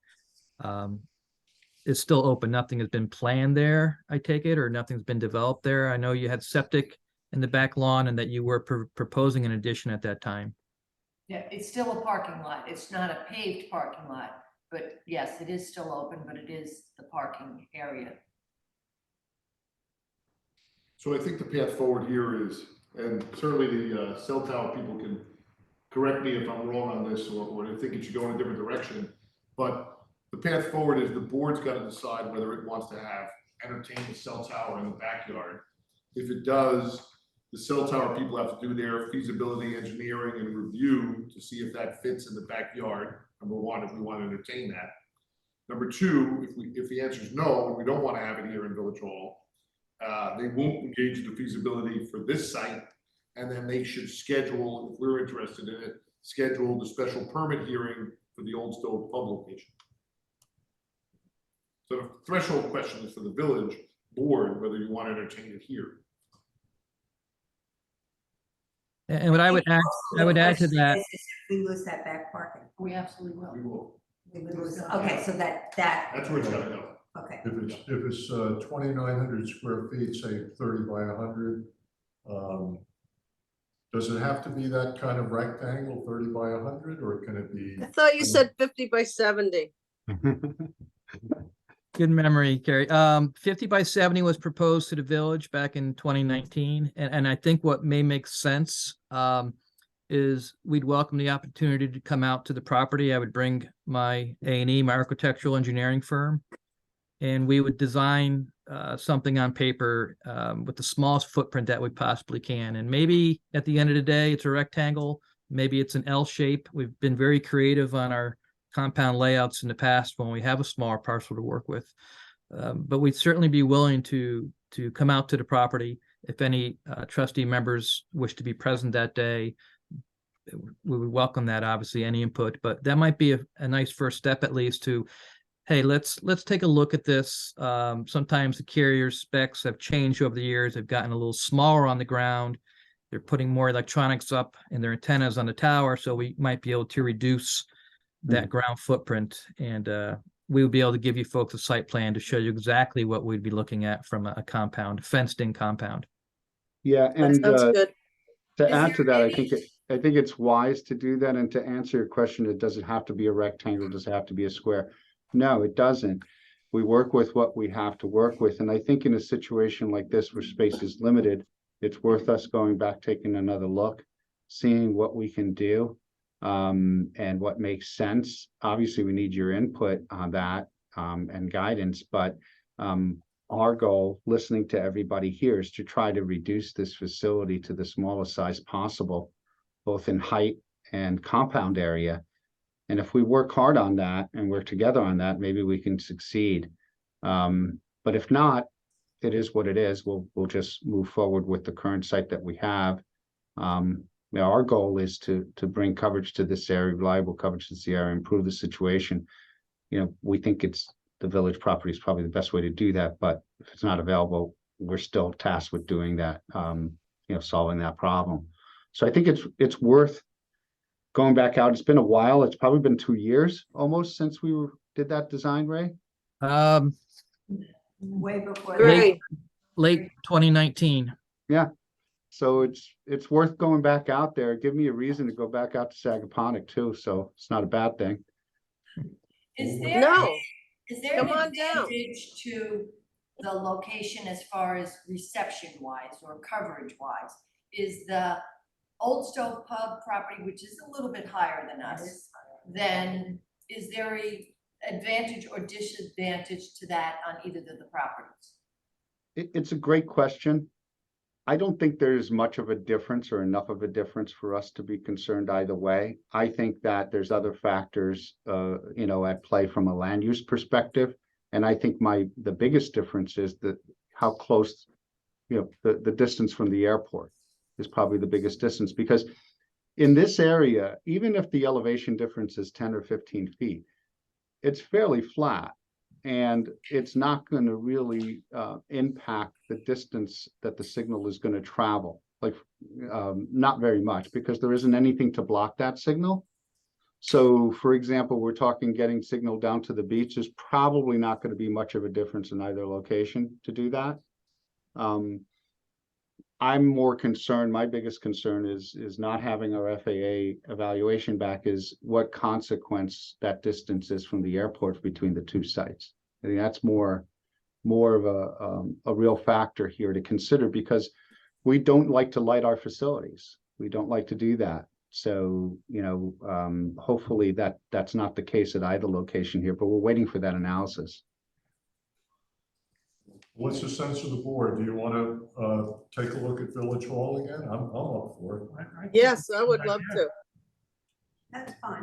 is still open. Nothing has been planned there, I take it, or nothing's been developed there. I know you had septic in the back lawn and that you were proposing an addition at that time. Yeah, it's still a parking lot. It's not a paved parking lot, but yes, it is still open, but it is the parking area. So I think the path forward here is, and certainly the cell tower people can correct me if I'm wrong on this, or they think it should go in a different direction. But the path forward is the board's got to decide whether it wants to entertain the cell tower in the backyard. If it does, the cell tower people have to do their feasibility engineering and review to see if that fits in the backyard. Number one, if we want to entertain that. Number two, if the answer is no, and we don't want to have it here in Village Hall, they won't engage in the feasibility for this site, and then they should schedule, if we're interested in it, schedule the special permit hearing for the Old Stove Pub location. So the threshold question is for the village board, whether you want to entertain it here. And what I would add to that, If we lose that back parking. We absolutely will. We will. We would lose, okay, so that. That's where it's gotta go. Okay. If it's 2,900 square feet, say 30 by 100, does it have to be that kind of rectangle, 30 by 100, or can it be? I thought you said 50 by 70. good memory, Carrie. 50 by 70 was proposed to the village back in 2019. And I think what may make sense, is we'd welcome the opportunity to come out to the property. I would bring my A&E, my architectural engineering firm, and we would design something on paper with the smallest footprint that we possibly can. And maybe at the end of the day, it's a rectangle. Maybe it's an L shape. We've been very creative on our compound layouts in the past when we have a smaller parcel to work with. But we'd certainly be willing to come out to the property. If any trustee members wish to be present that day, we would welcome that, obviously, any input. But that might be a nice first step, at least, to, hey, let's take a look at this. Sometimes the carrier specs have changed over the years. They've gotten a little smaller on the ground. They're putting more electronics up in their antennas on the tower, so we might be able to reduce that ground footprint. And we would be able to give you folks a site plan to show you exactly what we'd be looking at from a compound, fenced-in compound. Yeah, That and sounds good. to Is add there to that, any- I think it's wise to do that. And to answer your question, does it have to be a rectangle? Does it have to be a square? No, it doesn't. We work with what we have to work with. And I think in a situation like this where space is limited, it's worth us going back, taking another look, seeing what we can do, and what makes sense. Obviously, we need your input on that, and guidance, but our goal, listening to everybody here, is to try to reduce this facility to the smallest size possible, both in height and compound area. And if we work hard on that and work together on that, maybe we can succeed. But if not, it is what it is. We'll just move forward with the current site that we have. Our goal is to bring coverage to this area, reliable coverage to this area, improve the situation. We think the village property is probably the best way to do that, but if it's not available, we're still tasked with doing that, solving that problem. So I think it's worth going back out. It's been a while. It's probably been 2 years almost since we did that design, Ray. Way before. Great. Late 2019. Yeah. So it's worth going back out there. Give me a reason to go back out to Sagaponack too. So it's not a bad thing. Is there? No, Is there Come an on down. advantage to the location as far as reception wise or coverage wise? Is the Old Stove Pub property, which is a little bit higher than us, then is there advantage or disadvantage to that on either of the properties? It's a great question. I don't think there's much of a difference or enough of a difference for us to be concerned either way. I think that there's other factors, at play from a land use perspective. And I think the biggest difference is that how close, the distance from the airport is probably the biggest distance, because in this area, even if the elevation difference is 10 or 15 feet, it's fairly flat. And it's not going to really impact the distance that the signal is going to travel, like not very much, because there isn't anything to block that signal. So, for example, we're talking getting signal down to the beach. There's probably not going to be much of a difference in either location to do that. I'm more concerned, my biggest concern is not having our FAA evaluation back, is what consequence that distance is from the airport between the two sites. I think that's more of a real factor here to consider, because we don't like to light our facilities. We don't like to do that. So, hopefully that's not the case at either location here, but we're waiting for that analysis. What's the sense of the board? Do you want to take a look at Village Hall again? I'm up for it. I think Yes, it's I a would good love idea. to. That's fine.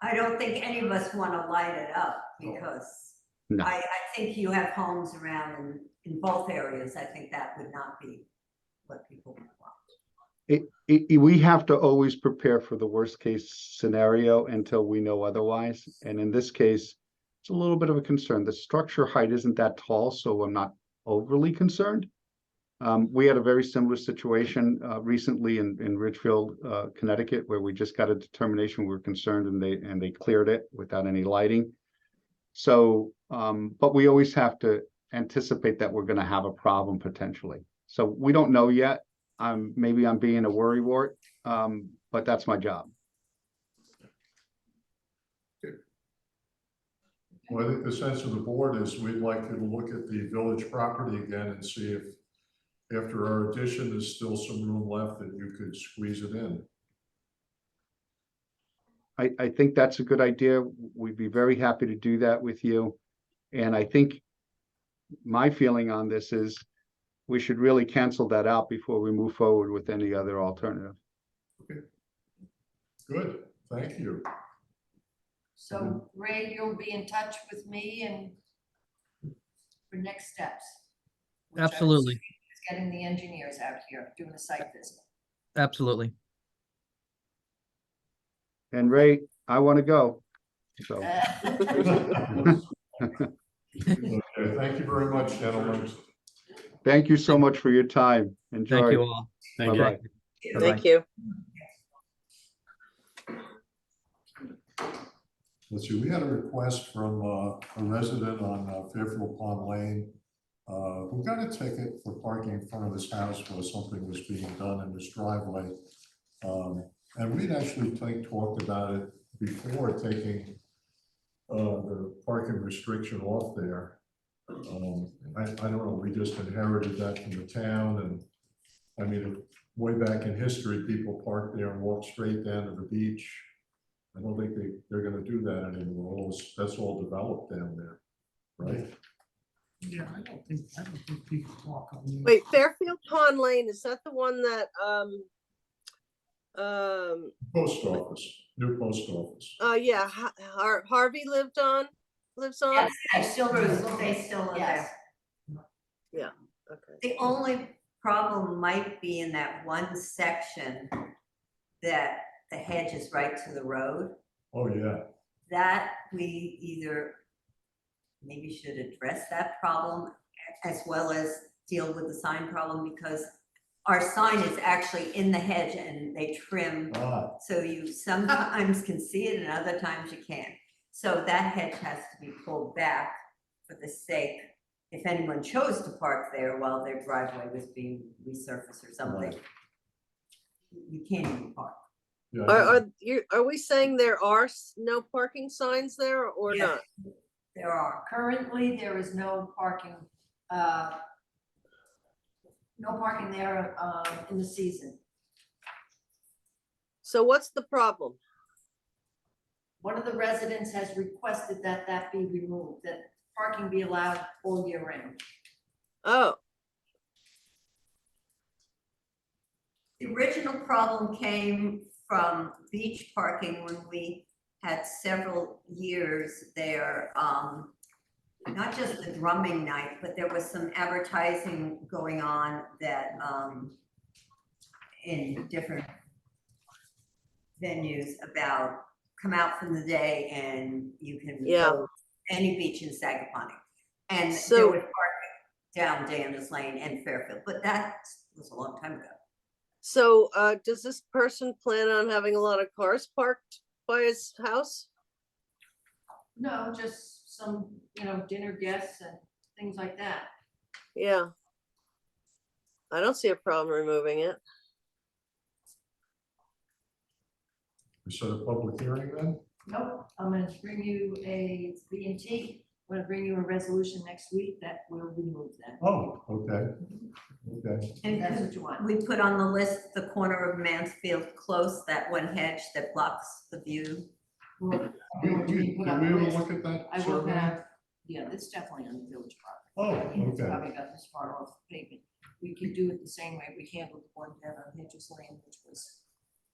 I don't think any of us want to light it up because No. I think you have homes around in both areas. I think that would not be what people would want. We have to always prepare for the worst case scenario until we know otherwise. And in this case, it's a little bit of a concern. The structure height isn't that tall, so I'm not overly concerned. We had a very similar situation recently in Ridgefield, Connecticut, where we just got a determination we were concerned, and they cleared it without any lighting. So, but we always have to anticipate that we're going to have a problem potentially. So we don't know yet. Maybe I'm being a worrywart, but that's my job. Well, I think the sense of the board is we'd like you to look at the village property again and see if after our addition, there's still some room left that you could squeeze it in. I think that's a good idea. We'd be very happy to do that with you. And I think my feeling on this is we should really cancel that out before we move forward with any other alternative. Okay. Good, thank you. So Ray, you'll be in touch with me and for next steps. which I would Absolutely. say is getting the engineers out here, doing a site visit. Absolutely. And Ray, I want to go. So Okay, thank you very much, gentlemen. thank you so much for your time. Enjoy. Thank you all. Thank you. Bye-bye. Thank you. Let's see, we had a request from a resident on Fairfield Pond Lane who got a ticket for parking in front of his house while something was being done in his driveway. And we'd actually talked about it before, taking the parking restriction off there. I don't know, we just inherited that from the town, and I mean, way back in history, people parked there and walked straight down to the beach. I don't think they're gonna do that anymore. That's all developed down there, right? Yeah, I don't think people walk on. the- Wait, Fairfield Pond Lane, is that the one that, Post office, new post office. yeah, Harvey lives on? Yes, they still do. They still live Yes. there. Okay. The only problem might be in that one section that the hedge is right to the road. Oh, yeah. That we either maybe should address that problem as well as deal with the sign problem, because our sign is actually in the hedge and they trim, Ah, so you sometimes can see it and other times you can't. So that hedge has to be pulled back for the sake, if anyone chose to park there while their driveway was being resurfaced or something. Right. You can't even park. yeah. Are we saying there are no parking signs there or Yes. not? There are. Currently, there is no parking there in the season. So what's the problem? one of the residents has requested that that be removed, that parking be allowed all year round. Oh, The original problem came from beach parking when we had several years there. Not just the drumming night, but there was some advertising going on that, in different venues about come out from the day and you can Yeah. go any beach in Sagaponic. And there So- was parking down Danvers Lane and Fairfield, but that was a long time ago. so, does this person plan on having a lot of cars parked by his house? No, just some, dinner guests and things like that. Yeah. I don't see a problem removing it. We set a public hearing then? Nope, I'm gonna bring you a B&T, I'm gonna bring you a resolution next week that will remove that. Oh, okay, okay. And That's what you want. we put on the list the corner of Mansfield Close, that one hedge that blocks the view. Well, We, what you we, mean, put did on we the ever list? look at that I will survey? have, yeah, this is definitely on the village property. Oh, It's okay, probably got this far off the pavement. We could do it the same way we handled the one down on Hedges Lane, which was,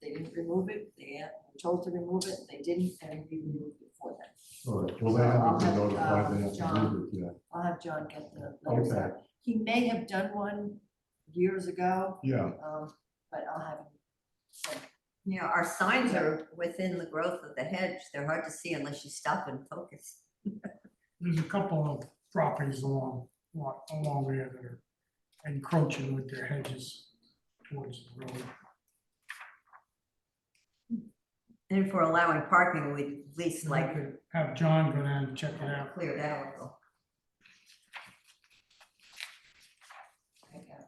they didn't remove it, they were told to remove it, they didn't, and we removed it for them. all right, well, they So I'll haven't been have, notified, they have to John- move it yet. I'll have John get the letters Okay. out. He may have done one years ago, Yeah, but I'll have him. send. You know, our signs are within the growth of the hedge. They're hard to see unless you stop and focus. There's a couple of properties along there that are encroaching with their hedges towards the road. And if we're allowing parking, we'd at least We like could have John go down and check it out. clear that a little. Okay.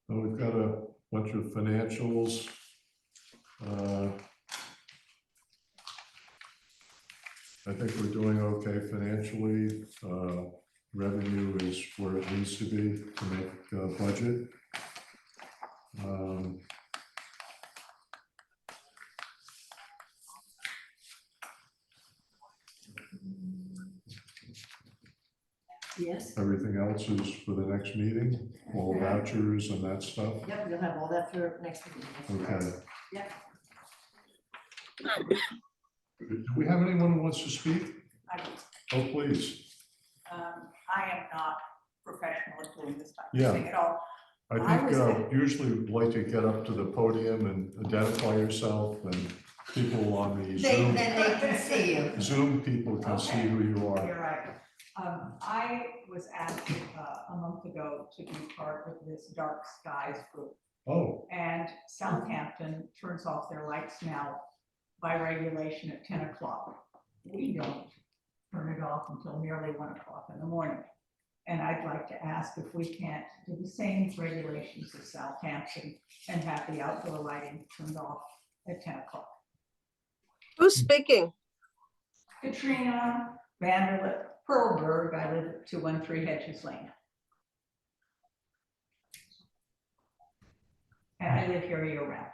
so we've got a bunch of financials. I think we're doing okay financially. Revenue is where it needs to be to make budget. Yes, Everything else is for the next meeting, all vouchers and that stuff. yep, you'll have all that for next meeting. Okay. Yep. Do we have anyone who wants to speak? I Oh, please. I am not professional at doing this type Yeah. of thing at all. I I think was- usually would like to get up to the podium and identify yourself, and people on the Zoom, Then they can see you. Zoom people can see Okay. who you are. You're right. I was asked a month ago to be part of this Dark Skies group. Oh, And Southampton turns off their lights now by regulation at 10 o'clock. We don't turn it off until nearly 1 o'clock in the morning. And I'd like to ask if we can't do the same regulations as Southampton and have the outdoor lighting turned off at 10 o'clock. Who's speaking? Katrina Vanderlip Pearlberg, I live at 213 Hedges Lane. And I live here year round.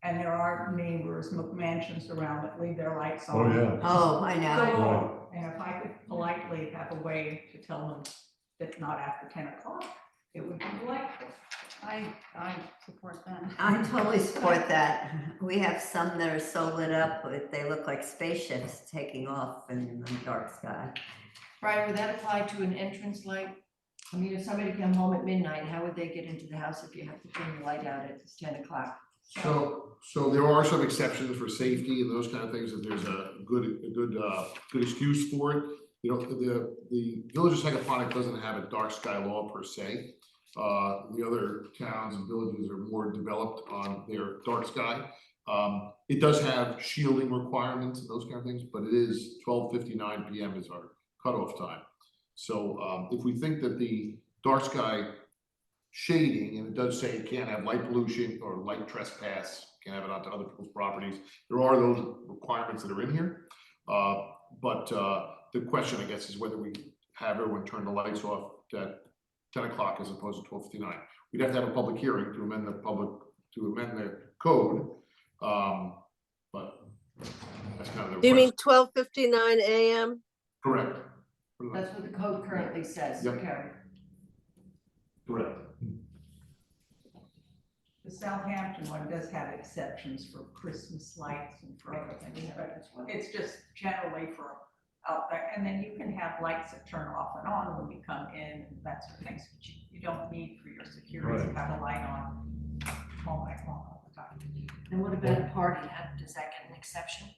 And there are neighbors, mansions around that leave their lights oh, on. yeah. Oh, I know. Right. And if I could politely have a way to tell them that not after 10 o'clock, it would be delightful. I support that. I totally support that. We have some that are so lit up, but they look like spaceships taking off in the dark sky. Brian, would that apply to an entrance light? I mean, if somebody come home at midnight, how would they get into the house if you have to turn the light out at 10 o'clock? So there are some exceptions for safety and those kind of things, if there's a good excuse for it. You know, the village of Sagaponic doesn't have a dark sky law per se. The other towns and villages are more developed on their dark sky. It does have shielding requirements and those kind of things, but it is 12:59 PM is our cutoff time. So if we think that the dark sky shading, and it does say it can't have light pollution or light trespass, can't have it onto other people's properties. There are those requirements that are in here. But the question, I guess, is whether we have everyone turn the lights off at 10 o'clock as opposed to 12:59. We'd have to have a public hearing to amend the code. But that's kind of the. Do you mean request. 12:59 a.m.? Correct. That's what the code currently says, Yep. Karen. Correct. The Southampton one does have exceptions for Christmas lights and for other things, but it's just generally for out there. And then you can have lights that turn off and on when you come in and that sort of things, but you don't need for your security to have a light on all night long all the time. And what about a party? Does that get an exception?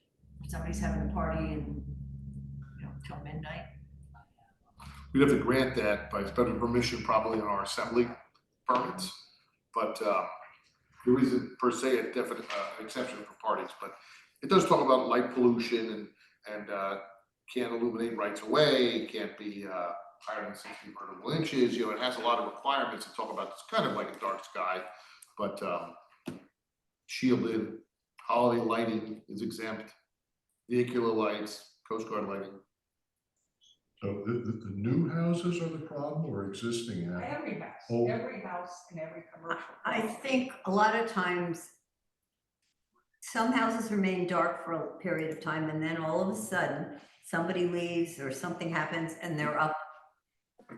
If somebody's having a party and, till midnight? We'd have to grant that by special permission probably in our assembly permits. But there isn't per se a definite exception for parties, but it does talk about light pollution and can't illuminate rights away, can't be higher than 60 vertical inches. It has a lot of requirements to talk about. It's kind of like a dark sky, but shielded, holiday lighting is exempt, vehicular lights, Coast Guard lighting. So the new houses are the problem or existing houses? Every house and every commercial. I think a lot of times, some houses remain dark for a period of time, and then all of a sudden, somebody leaves or something happens and they're up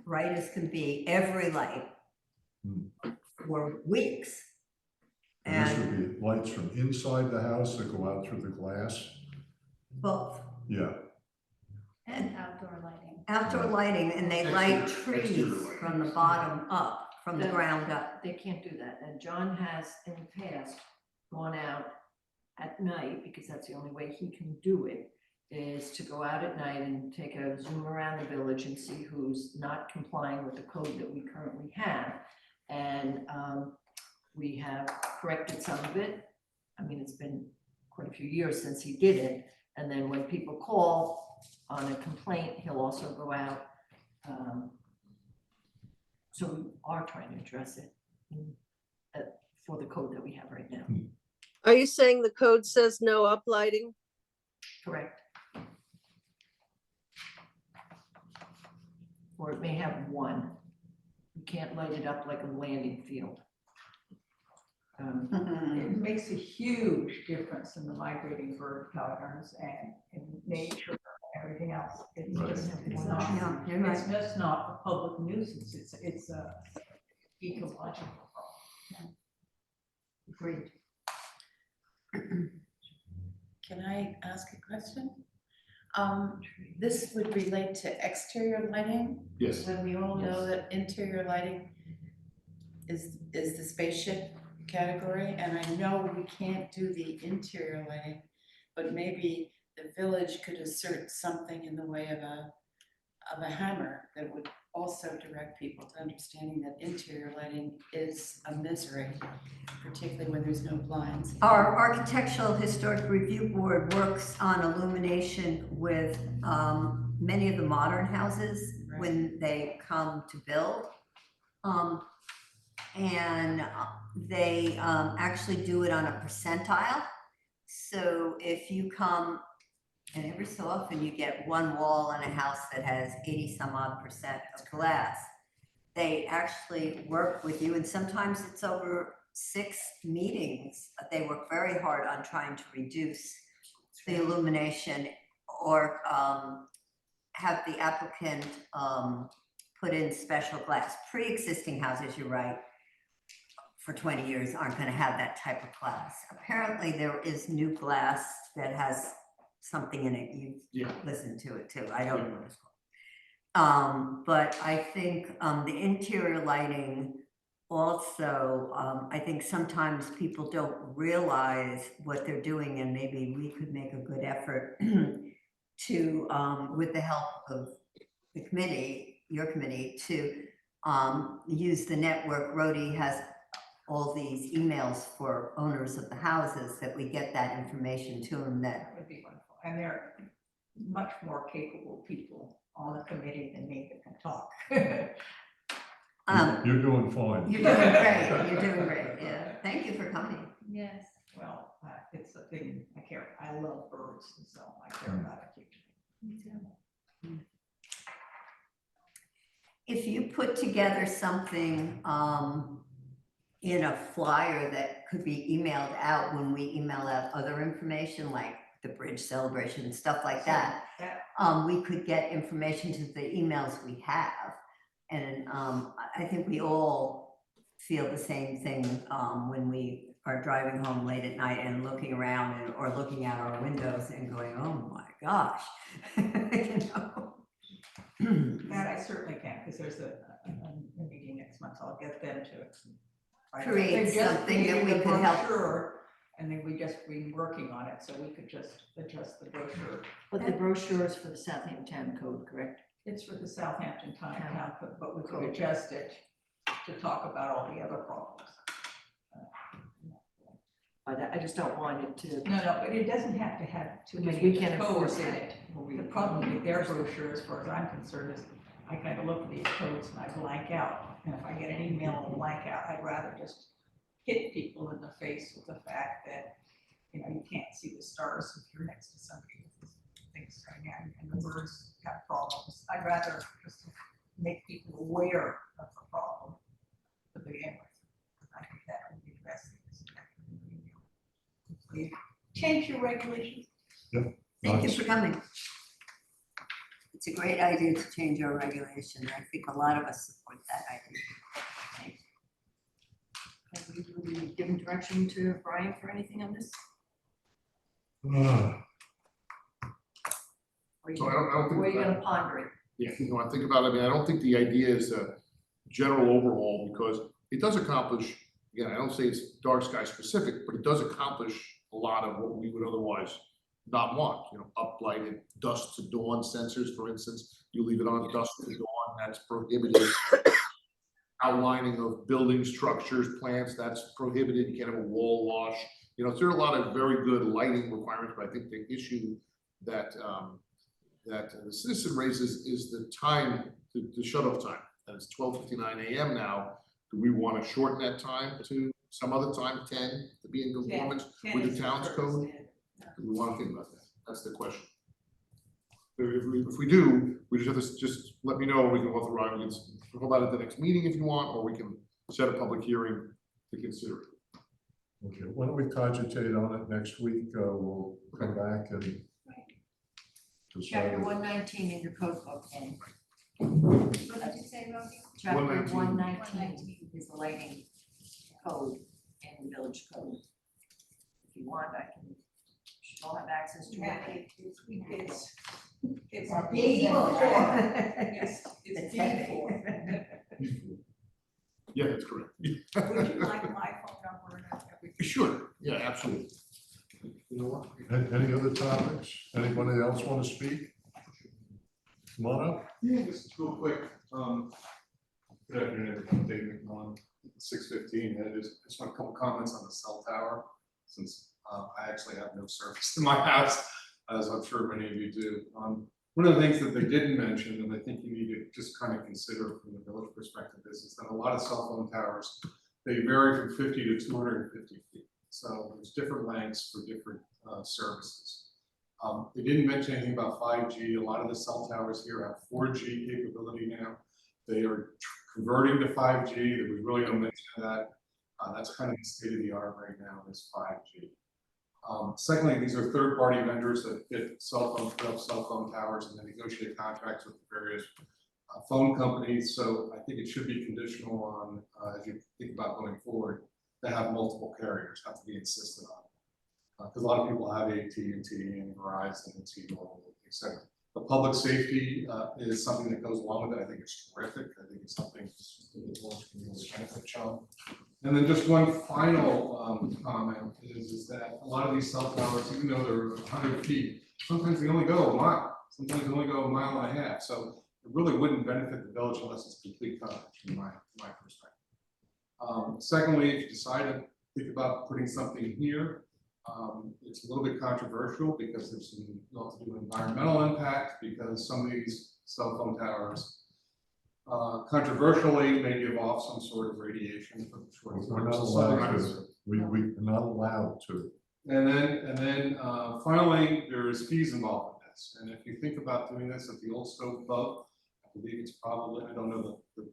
bright as can be, every light for weeks. And this would be lights from inside the house that go out through the glass? Both. Yeah. And outdoor lighting. Outdoor lighting, and they light trees Exterior lighting. from the bottom up, from the ground up. They can't do that. And John has in the past gone out at night, because that's the only way he can do it, is to go out at night and take a zoom around the village and see who's not complying with the code that we currently have. And we have corrected some of it. I mean, it's been quite a few years since he did it. And then when people call on a complaint, he'll also go out. So we are trying to address it for the code that we have right now. Are you saying the code says no uplighting? Correct. Or it may have one. You can't light it up like a landing field. It makes a huge difference in the migrating bird patterns and in nature and everything else. It's just, it's just not a public nuisance, it's a ecological problem. Agreed. Can I ask a question? This would relate to exterior lighting, Yes. when we all know that interior lighting is the spaceship category, and I know we can't do the interior lighting, but maybe the village could assert something in the way of a hammer that would also direct people to understanding that interior lighting is a misery, particularly when there's no blinds. Our Architectural Historic Review Board works on illumination with many of the modern houses when they come to build. And they actually do it on a percentile. So if you come, and every so often you get one wall in a house that has 80 some odd % of glass, they actually work with you, and sometimes it's over 6 meetings. They work very hard on trying to reduce the illumination or have the applicant put in special glass. Pre-existing houses, you're right, for 20 years aren't going to have that type of glass. Apparently there is new glass that has something in it. You listened to it too. I don't know what it's called. But I think the interior lighting also, I think sometimes people don't realize what they're doing, and maybe we could make a good effort to, with the help of the committee, your committee, to use the network. Rhodey has all these emails for owners of the houses, that we get that information to them. That would be wonderful. And they're much more capable people on the committee than me that can talk. You're doing fine. You're doing great. You're doing great. Yeah. Thank you for coming. Yes. Well, it's a thing I care. I love birds, and so I care about it hugely. Me too. If you put together something in a flyer that could be emailed out when we email out other information, like the bridge celebration and stuff like that. We could get information to the emails we have. And I think we all feel the same thing when we are driving home late at night and looking around or looking out our windows and going, oh my gosh. You know? That I certainly can, because there's a meeting next month, so I'll get them to Create They've just something that we created a could help. brochure, and then we just been working on it, so we could just adjust the brochure. But the brochure is for the Southampton Town Code, correct? It's for the Southampton Town Town. Council, but we could adjust it to talk about all the other problems. I just don't want it to. No, but it doesn't have to have too Because many we can't codes enforce in it. it. The problem with their brochure, as far as I'm concerned, is I kind of look at these codes and I blank out. And if I get an email and blank out, I'd rather just hit people in the face with the fact that, you know, you can't see the stars if you're next to somebody with things going on and the birds have problems. I'd rather just make people aware of the problem to begin with. I think that would be the best thing. Change your regulations. Thank you for coming. It's a great idea to change our regulation. I think a lot of us support that idea. Have you given direction to Brian for anything on this? Or So I don't think. are you gonna ponder it? Yeah, you want to think about it, I mean, I don't think the idea is a general overhaul, because it does accomplish, again, I don't say it's dark sky specific, but it does accomplish a lot of what we would otherwise not want, you know, uplighted dusk to dawn sensors, for instance, you leave it on dusk to dawn, that's prohibited. Outlining of building structures, plants, that's prohibited, you can't have a wall wash, you know, so there are a lot of very good lighting requirements, but I think the issue that the citizen raises is the time, the shut off time, and it's 12:59 a.m. now. Do we want to shorten that time to some other time, 10, to be in conformance with the town's code? Do we want to think about that? That's the question. If we do, we just have to just let me know, we can authorize, we can talk about it at the next meeting if you want, or we can set a public hearing to consider it. Okay, why don't we cogitate on it next week? We'll come back and Chapter decide. 119 in your code book, and What did you say, Rosie? chapter 119. 119 is the lighting code and the village code. If you want, I can, should all have access to it. It's D4. Yes, it's D4. Yeah, that's correct. Would you like my phone number and everything? Sure, yeah, absolutely. You know what? Any other topics? Anybody else want to speak? Come on up. Yeah, just real quick, good afternoon, everyone, Dave McMillan, 6:15, I just want a couple comments on the cell tower, since I actually have no service in my house, as I'm sure many of you do. One of the things that they didn't mention, and I think you need to just kind of consider from the village perspective, is that a lot of cell phone towers, they vary from 50 to 250 feet. So there's different lengths for different services. They didn't mention anything about 5G. A lot of the cell towers here have 4G capability now. They are converting to 5G. There was really no mention of that. That's kind of the state of the art right now is 5G. Secondly, these are third-party vendors that fit put up cell phone towers, and then negotiate contracts with the various phone companies. So I think it should be conditional on, as you think about going forward, to have multiple carriers, have to be insisted on. Because a lot of people have AT&T and Verizon and T-Mobile, et cetera. The public safety is something that goes along with it. I think it's terrific. I think it's something that the village can really benefit from. And then just one final comment is that a lot of these cell towers, even though they're 100 feet, sometimes they only go a mile. Sometimes they only go a mile and a half. So it really wouldn't benefit the village unless it's complete coverage, from my perspective. Secondly, if you decide to think about putting something here, it's a little bit controversial because there's some, you'll have to do environmental impact, because some of these cell phone towers controversially may give off some sort of radiation from short. We're not allowed to. We're not allowed to. And then finally, there's fees involved in this. And if you think about doing this at the old stove pub, I believe it's probably, I don't know the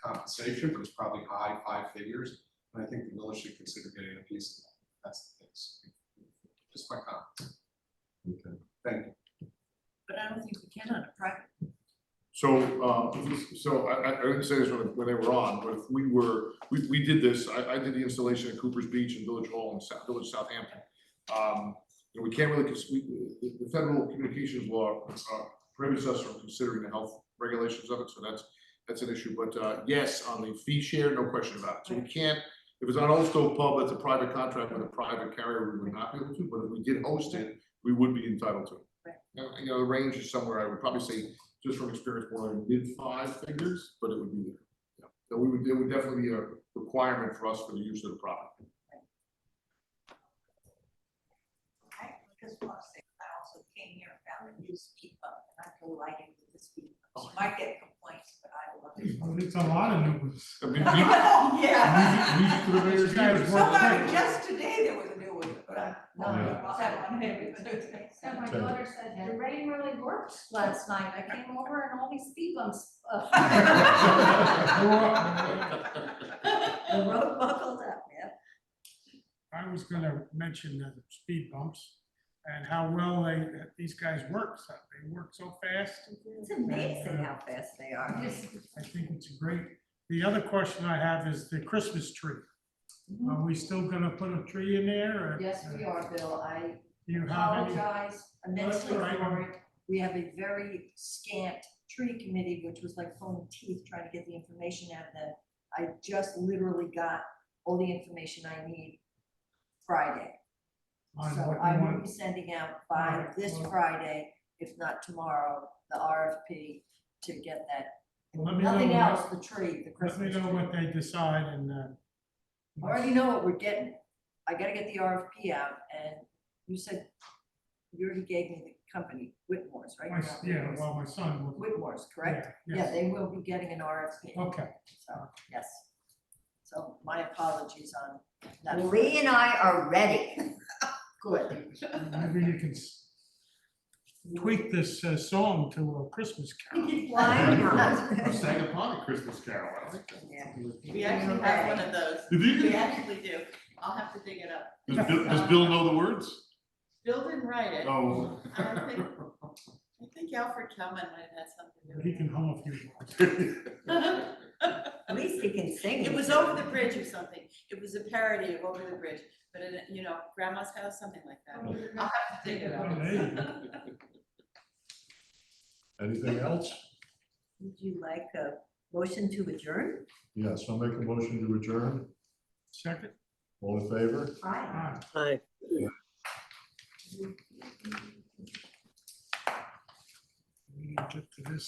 compensation, but it's probably high 5 figures. And I think the village should consider getting a piece of that. That's the case. Just my comment. Okay. Thank you. But I don't think we can on a private. So I didn't say this when they were on, but if we did this, I did the installation at Cooper's Beach and Village Hall in Village Southampton. And we can't really, because the federal communications law prohibits us from considering the health regulations of it, so that's an issue. But yes, on the fee share, no question about it. So we can't, if it's on Old Stove Pub, that's a private contract with a private carrier, we would not be able to, but if we did host it, we would be entitled to it. You know, the range is somewhere, I would probably say, just from experience, more like mid-5 figures, but it would be there. Yeah. So it would definitely be a requirement for us for the use of the property. I just want to say, I also came here and found a new speed bump, and I'm delighted with the speed bumps. You might get complaints, but I love it. Well, it's a lot of new ones. I mean, Yeah. music to the mayor's Guys, ears. what- Somebody, just today there was a new one, but I'm Yeah. not that one. So my Okay. daughter said, the rain really worked last night. I came over and all these speed bumps. The road buckled up, yeah. I was gonna mention the speed bumps and how well these guys work. So they work so fast. It's amazing how fast they are. I think it's great. The other question I have is the Christmas tree. Are we still gonna put a tree in there? Or, Yes, we are, Bill. I Do you have any? apologize immensely all right. for it. We have a very scant tree committee, which was like pulling teeth trying to get the information out of them. I just literally got all the information I need Friday. On So what you I will want? be sending out by Alright, this well- Friday, if not tomorrow, the RFP to get that. Let me know Nothing what- else, the tree, the Let me Christmas know tree. what they decide and, I already know what we're getting. I gotta get the RFP out, and you said, you already gave me the company, Whitmore's, right? yeah, well, my son will. Whitmore's, correct? Yeah, Yeah, yes. they will be getting an RFP, Okay. so, yes. So my apologies on that. Lee and I are ready. Good. Maybe you can tweak this song to a Christmas carol. Why not? I sang upon a Christmas carol, I like that. Yeah. We actually have one of those. Did you? We actually do. I'll have to dig it up. Does Bill know the words? Bill didn't write it. Oh. I think Alfred Kelman might have had something to He do can hum a few words. At least he can sing. It was Over the Bridge or something. It was a parody of Over the Bridge, but Grandma's House, something like that. I'll have to dig it Oh, up. there you go. Anything else? Would you like a motion to adjourn? Yes, I'll make a motion to adjourn. Second. All in favor? Aye. Hi. We need to get to this.